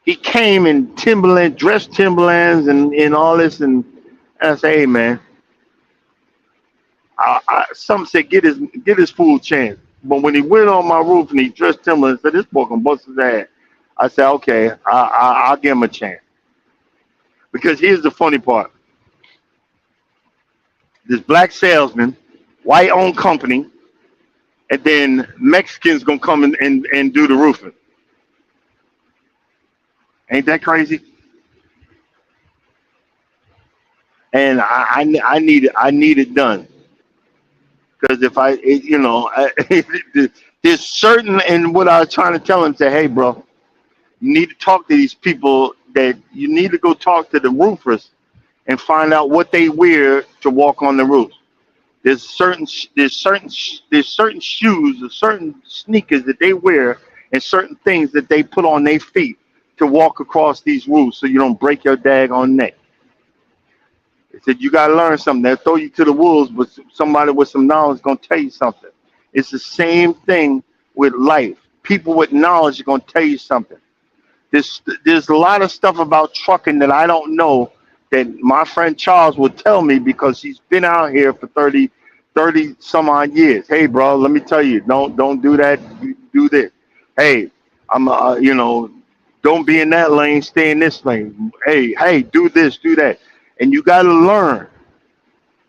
he came in Timberland, dressed Timberlands, and all this, and I say, "Hey, man," some said get his full chance. But when he went on my roof and he dressed Timberland, said, "This boy can bust his ass." I said, "Okay, I'll give him a chance." Because here's the funny part: this black salesman, white owned company, and then Mexicans gonna come and do the roofing. Ain't that crazy? And I need it done. Because if there's certain, and what I was trying to tell him, say, hey, bro, you need to talk to these people. That you need to go talk to the roofers and find out what they wear to walk on the roof. There's certain shoes or certain sneakers that they wear and certain things that they put on their feet to walk across these roofs so you don't break your daggone neck. They said you gotta learn something. They'll throw you to the wolves, but somebody with some knowledge is gonna tell you something. It's the same thing with life. People with knowledge are gonna tell you something. There's a lot of stuff about trucking that I don't know that my friend Charles would tell me because he's been out here for 30 some odd years. Hey, bro, let me tell you, don't do that. You do this. Hey, don't be in that lane. Stay in this lane. Hey, do this, do that. And you got to learn.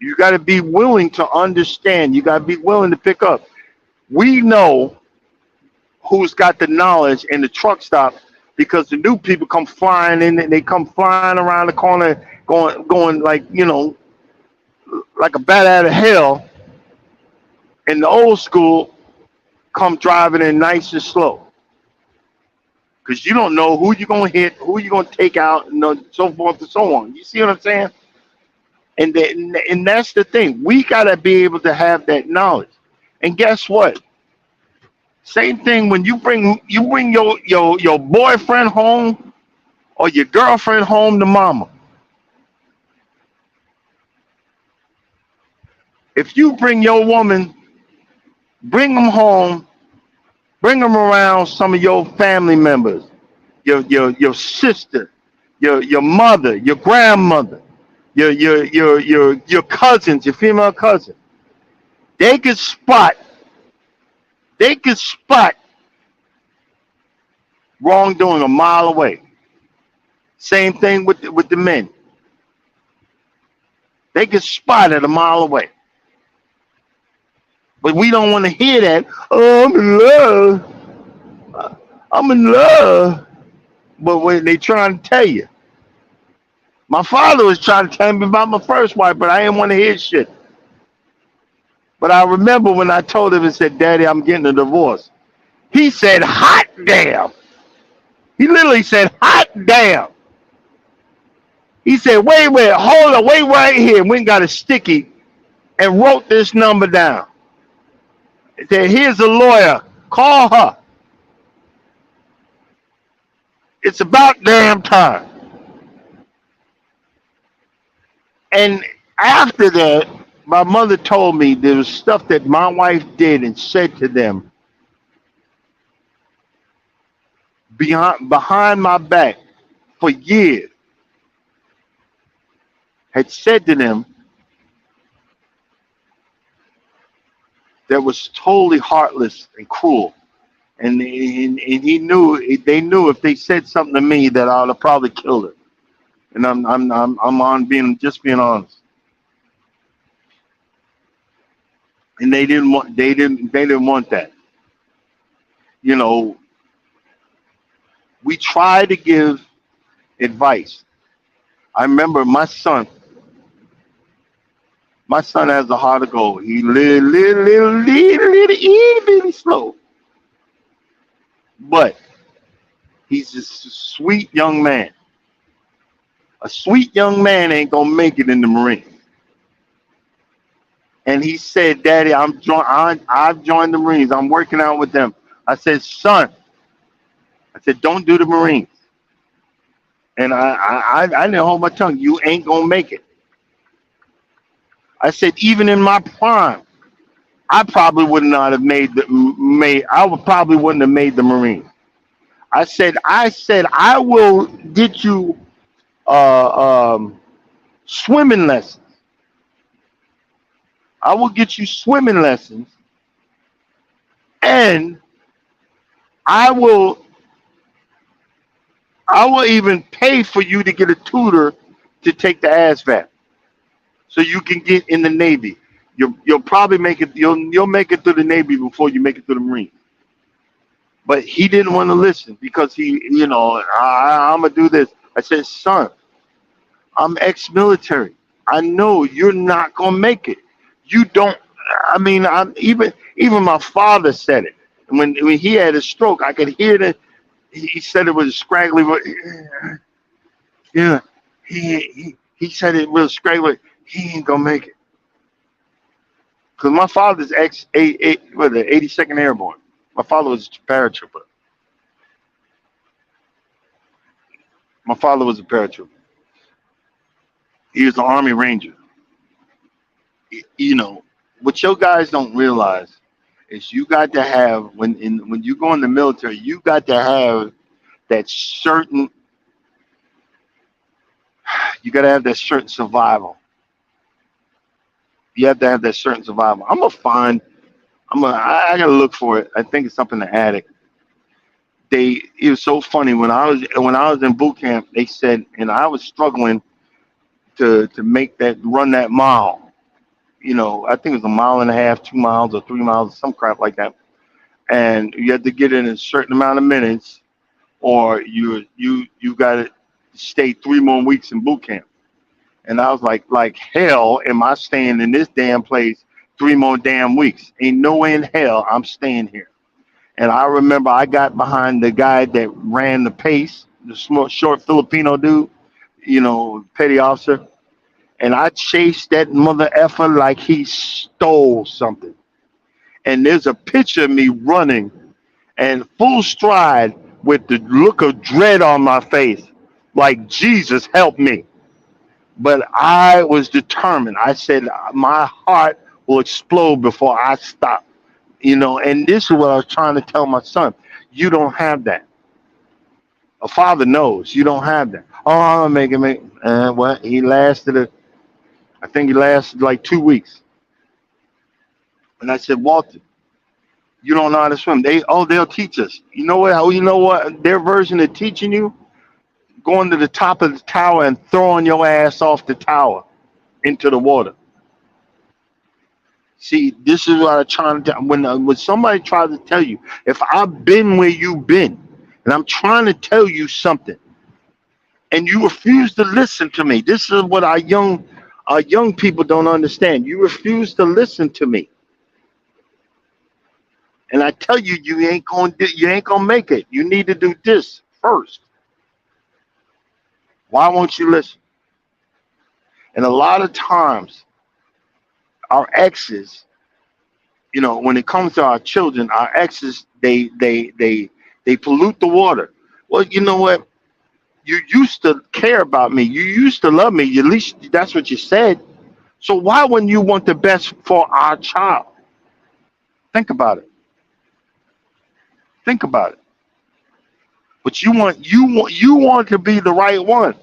You got to be willing to understand. You got to be willing to pick up. We know who's got the knowledge in the truck stop because the new people come flying in and they come flying around the corner going like, like a bat out of hell. And the old school come driving in nice and slow. Because you don't know who you're going to hit, who you're going to take out, and so forth and so on. You see what I'm saying? And that's the thing. We got to be able to have that knowledge. And guess what? Same thing when you bring your boyfriend home or your girlfriend home to mama. If you bring your woman, bring them home, bring them around some of your family members, your sister, your mother, your grandmother, your cousins, your female cousin. They could spot wrongdoing a mile away. Same thing with the men. They could spot it a mile away. But we don't want to hear that. Oh, I'm in love. I'm in love. But when they trying to tell you. My father was trying to tell me about my first wife, but I didn't want to hear shit. But I remember when I told him and said, Daddy, I'm getting a divorce. He said, hot damn. He literally said, hot damn. He said, wait, hold on, wait right here. We got a sticky and wrote this number down. He said, here's a lawyer. Call her. It's about damn time. And after that, my mother told me there was stuff that my wife did and said to them behind my back for years. Had said to them that was totally heartless and cruel. And he knew, they knew if they said something to me that I would have probably killed her. And I'm on being honest. And they didn't want that. We try to give advice. I remember my son has a heart of gold. He little bitty slow. But he's a sweet young man. A sweet young man ain't gonna make it in the Marines. And he said, Daddy, I've joined the Marines. I'm working out with them. I said, son, don't do the Marines. And I didn't hold my tongue. You ain't gonna make it. I said, even in my prime, I probably would not have probably wouldn't have made the Marines. I said, I will get you swimming lessons. I will get you swimming lessons, and I will even pay for you to get a tutor to take the ASVAB, so you can get in the Navy. You'll probably make it. You'll make it through the Navy before you make it through the Marines. But he didn't want to listen because I'm gonna do this. I said, son, I'm ex-military. I know you're not gonna make it. You don't. I mean, even my father said it. When he had a stroke, I could hear that he said it was a scraggly. Yeah, he said it was scraggly. He ain't gonna make it because my father's ex what the 82nd Airborne. My father was a paratrooper. My father was a paratrooper. He was an Army Ranger. You know what your guys don't realize is you got to have when you go in the military, you got to have that certain you got to have that certain survival. You have to have that certain survival. I'm gonna find. I gotta look for it. I think it's up in the attic. It was so funny when I was in boot camp. They said, and I was struggling to make that run that mile. You know, I think it was a mile and a half, 2 miles, or 3 miles, some crap like that. And you had to get in a certain amount of minutes, or you got to stay 3 more weeks in boot camp. And I was like hell, am I staying in this damn place 3 more damn weeks? Ain't no way in hell I'm staying here. And I remember I got behind the guy that ran the pace, the small, short Filipino dude, petty officer, and I chased that mother effer like he stole something. And there's a picture of me running and full stride with the look of dread on my face, like Jesus help me. But I was determined. I said my heart will explode before I stop. And this is what I was trying to tell my son. You don't have that. A father knows you don't have that. Oh, I'm gonna make it. And what I think he lasted like 2 weeks. And I said, Walter, you don't know how to swim. They'll teach us. You know what? You know what? Their version of teaching you, going to the top of the tower and throwing your ass off the tower into the water. See, this is what I'm trying to tell. When somebody tries to tell you, if I've been where you've been, and I'm trying to tell you something, and you refuse to listen to me, this is what our young people don't understand. You refuse to listen to me, and I tell you, you ain't gonna make it. You need to do this first. Why won't you listen? And a lot of times, our exes, when it comes to our children, our exes, they pollute the water. Well, you know what? You used to care about me. You used to love me. At least that's what you said. So why wouldn't you want the best for our child? Think about it. Think about it. But you want to be the right one.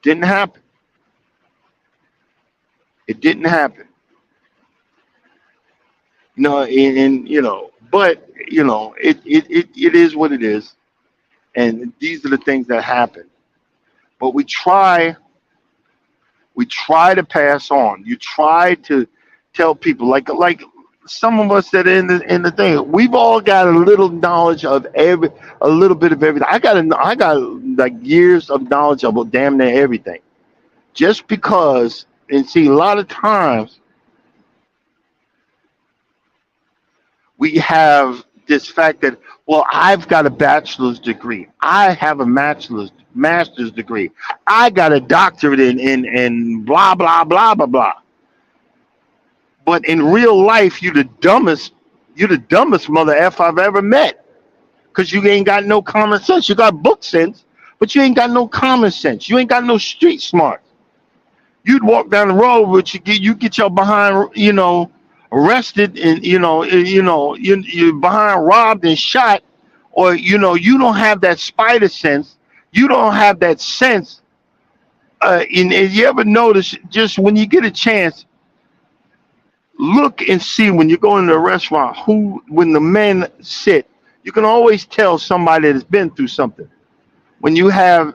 Didn't happen. It didn't happen. But it is what it is, and these are the things that happen. But we try to pass on. You try to tell people, like some of us that are in the thing. We've all got a little knowledge of a little bit of everything. I got like years of knowledge of damn near everything. Just because, and see, a lot of times we have this fact that, well, I've got a bachelor's degree, I have a master's degree, I got a doctorate in blah blah blah blah blah. But in real life, you the dumbest mother f I've ever met, because you ain't got no common sense. You got book sense, but you ain't got no common sense. You ain't got no street smart. You'd walk down the road, but you get your behind, arrested, and you behind robbed and shot, or you don't have that spider sense. You don't have that sense. And you ever notice, just when you get a chance, look and see when you go into a restaurant, when the men sit, you can always tell somebody that's been through something. When you have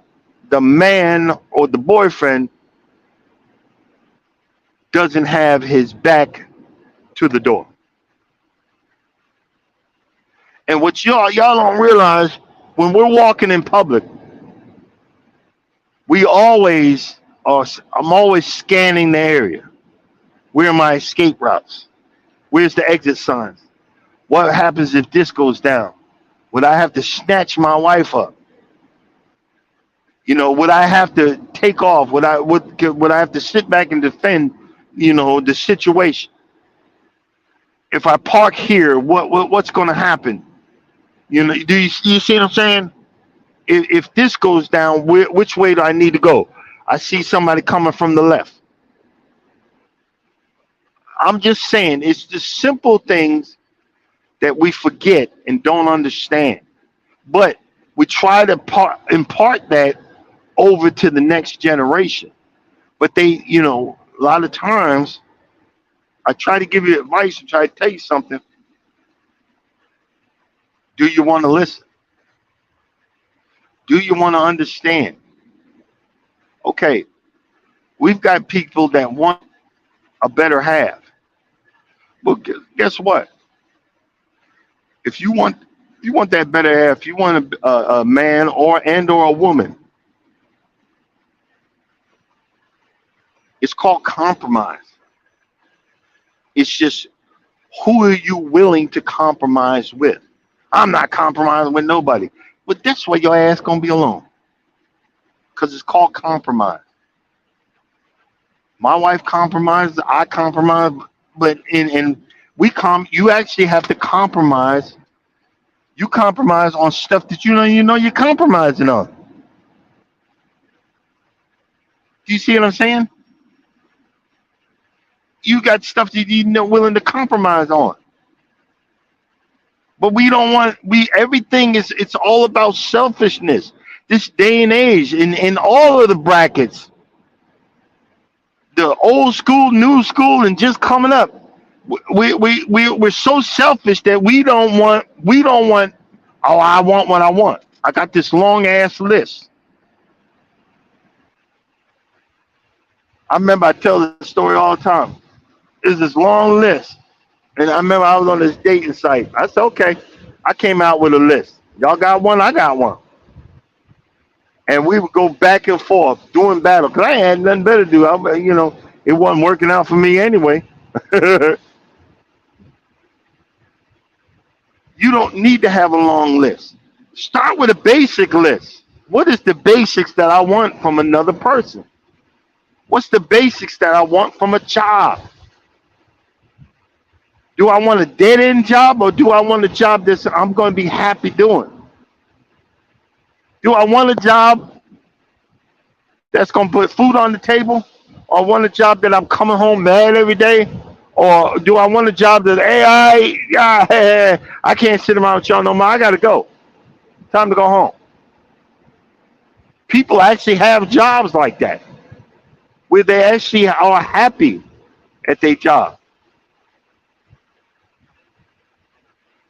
the man or the boyfriend doesn't have his back to the door. And what y'all don't realize, when we're walking in public, we always are. I'm always scanning the area. Where are my escape routes? Where's the exit signs? What happens if this goes down? Would I have to snatch my wife up? Would I have to take off? Would I have to sit back and defend, the situation? If I park here, what's going to happen? Do you see what I'm saying? If this goes down, which way do I need to go? I see somebody coming from the left. I'm just saying, it's the simple things that we forget and don't understand. But we try to impart that over to the next generation. But they, a lot of times, I try to give you advice and try to tell you something. Do you want to listen? Do you want to understand? Okay, we've got people that want a better half. But guess what? If you want that better half, you want a man or a woman. It's called compromise. It's just, who are you willing to compromise with? I'm not compromising with nobody. But that's why your ass gonna be alone. Because it's called compromise. My wife compromised, I compromise, but you actually have to compromise. You compromise on stuff that you know you're compromising on. Do you see what I'm saying? You got stuff that you're not willing to compromise on. But we don't want, everything it's all about selfishness. This day and age, in all of the brackets, the old school, new school, and just coming up, we're so selfish that we don't want, oh, I want what I want. I got this long ass list. I remember I tell this story all the time. There's this long list. And I remember I was on this dating site. I said, okay, I came out with a list. Y'all got one, I got one. And we would go back and forth doing battle. Because I had nothing better to do. It wasn't working out for me anyway. You don't need to have a long list. Start with a basic list. What is the basics that I want from another person? What's the basics that I want from a job? Do I want a dead-end job, or do I want a job that I'm going to be happy doing? Do I want a job that's going to put food on the table, or want a job that I'm coming home mad every day? Or do I want a job that, hey, I can't sit around with y'all no more. I got to go. Time to go home. People actually have jobs like that, where they actually are happy at their job.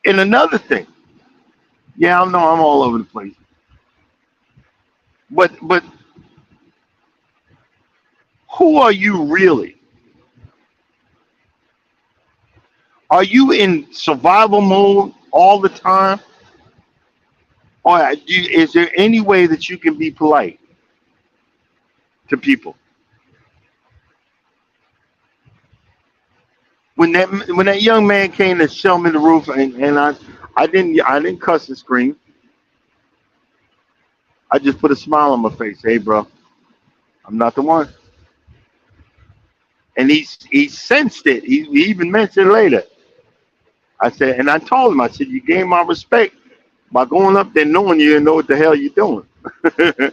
And another thing, I know I'm all over the place, but who are you really? Are you in survival mode all the time? Or is there any way that you can be polite to people? When that young man came to sell me the roof, and I didn't cuss and scream. I just put a smile on my face. Hey, bro, I'm not the one. And he sensed it. He even mentioned it later. I said, and I told him, I said, you gained my respect by going up there knowing you know what the hell you're doing. You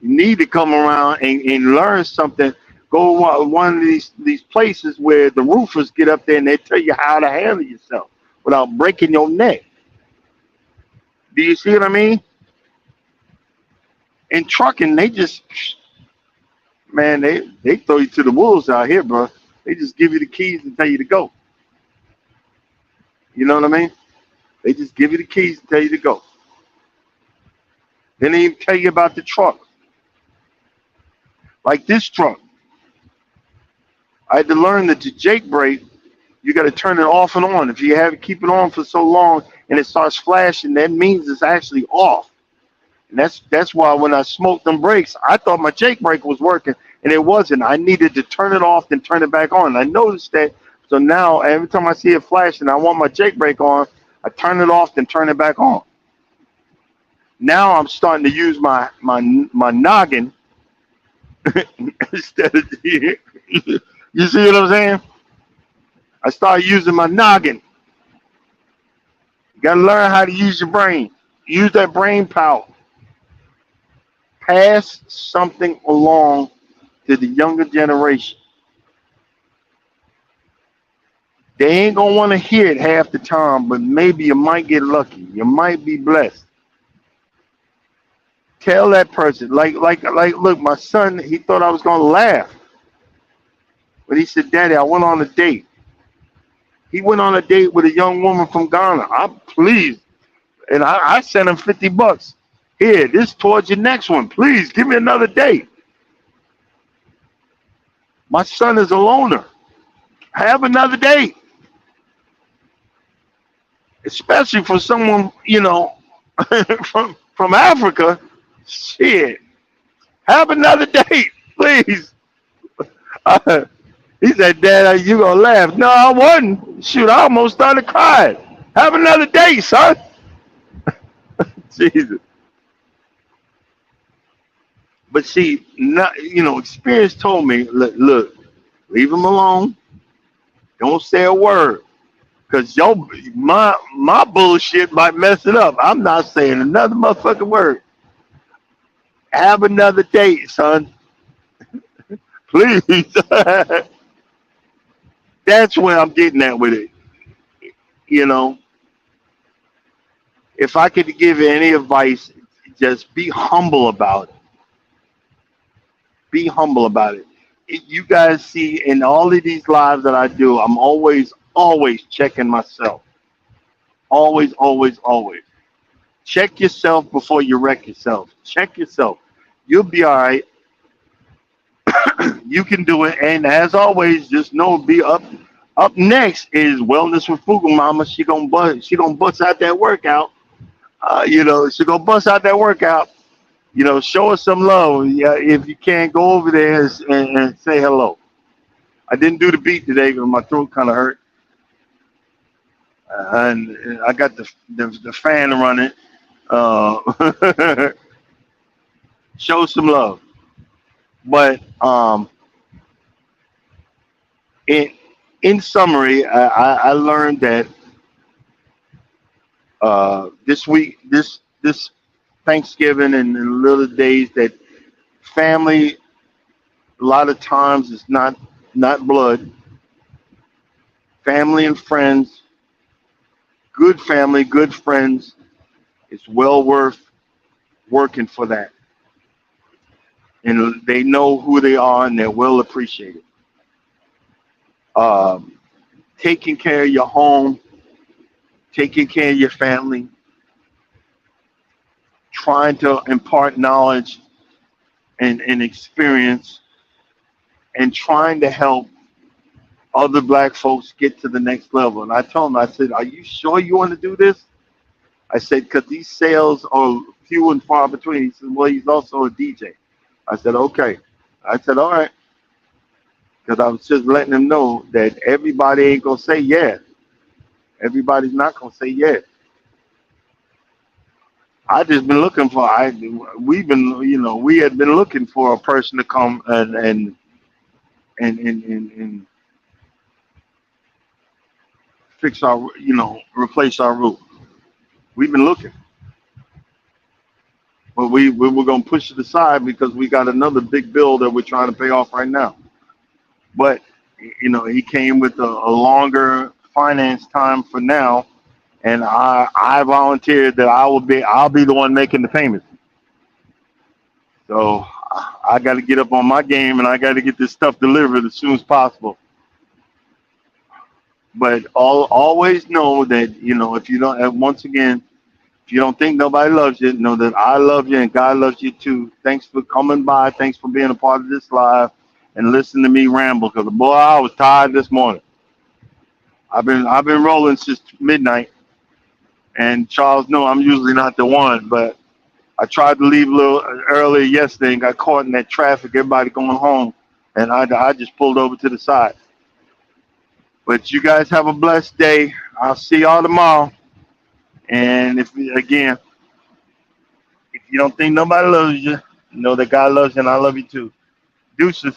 need to come around and learn something. Go one of these places where the roofers get up there and they tell you how to handle yourself without breaking your neck. Do you see what I mean? In trucking, they just, man, they throw you to the wolves out here, bro. They just give you the keys and tell you to go. You know what I mean? They just give you the keys and tell you to go. Then they even tell you about the truck. Like this truck. I had to learn that the Jake brake, you got to turn it off and on. If you keep it on for so long and it starts flashing, that means it's actually off. And that's why when I smoked them brakes, I thought my Jake brake was working. and it wasn't. I needed to turn it off and turn it back on. I noticed that. So now every time I see it flash and I want my jailbreak on, I turn it off and turn it back on. Now I'm starting to use my noggin instead of you see what I'm saying? I started using my noggin. You gotta learn how to use your brain. Use that brain power. Pass something along to the younger generation. They ain't gonna want to hear it half the time, but maybe you might get lucky. You might be blessed. Tell that person, like, look, my son, he thought I was gonna laugh, but he said, "Daddy, I went on a date." He went on a date with a young woman from Ghana. I'm pleased, and I sent him $50. Here, this towards your next one. Please give me another date. My son is a loner. Have another date, especially for someone from Africa. Shit, have another date, please. Uh, he said, "Dad, you gonna laugh?" No, I wasn't. Shoot, I almost started crying. Have another date, son. Jesus. But see, not experience told me, look, leave him alone. Don't say a word, cause my bullshit might mess it up. I'm not saying another motherfucking word. Have another date, son, please. That's where I'm getting at with it. You know, if I could give you any advice, just be humble about it. Be humble about it. You guys see in all of these lives that I do, I'm always checking myself. Always, always, always. Check yourself before you wreck yourself. Check yourself. You'll be all right. You can do it. And as always, just know be up. Up next is Wellness with Fugu Mama. She gonna bust out that workout. She gonna bust out that workout. Show us some love. Yeah, if you can't go over there and say hello. I didn't do the beat today because my throat kind of hurt, and I got the fan running. Uh, show some love. But in in summary, I learned that this week, this Thanksgiving and the little days that family a lot of times is not blood. Family and friends, good family, good friends, it's well worth working for that. And they know who they are and they're well appreciated. Um, Taking care of your home, taking care of your family, trying to impart knowledge and experience, and trying to help other black folks get to the next level. And I told him, I said, "Are you sure you want to do this?" I said, "Because these sales are few and far between." He said, "Well, he's also a DJ." I said, "Okay." I said, "All right." Because I was just letting them know that everybody ain't going to say yeah. Everybody's not going to say yeah. I just been looking for, we had been looking for a person to come and fix our, replace our roof. We've been looking, but we were going to push it aside because we got another big bill that we're trying to pay off right now. But he came with a longer finance time for now, and I volunteered that I'll be the one making the payments. So I got to get up on my game and I got to get this stuff delivered as soon as possible. But always know that if you don't, once again, if you don't think nobody loves you, know that I love you and God loves you too. Thanks for coming by. Thanks for being a part of this live and listening to me ramble. Because boy, I was tired this morning. I've been rolling since midnight, and Charles know I'm usually not the one, but I tried to leave a little earlier yesterday and got caught in that traffic. Everybody going home, and I just pulled over to the side. But you guys have a blessed day. I'll see y'all tomorrow. And if again, if you don't think nobody loves you, know that God loves you, and I love you too. Deuces.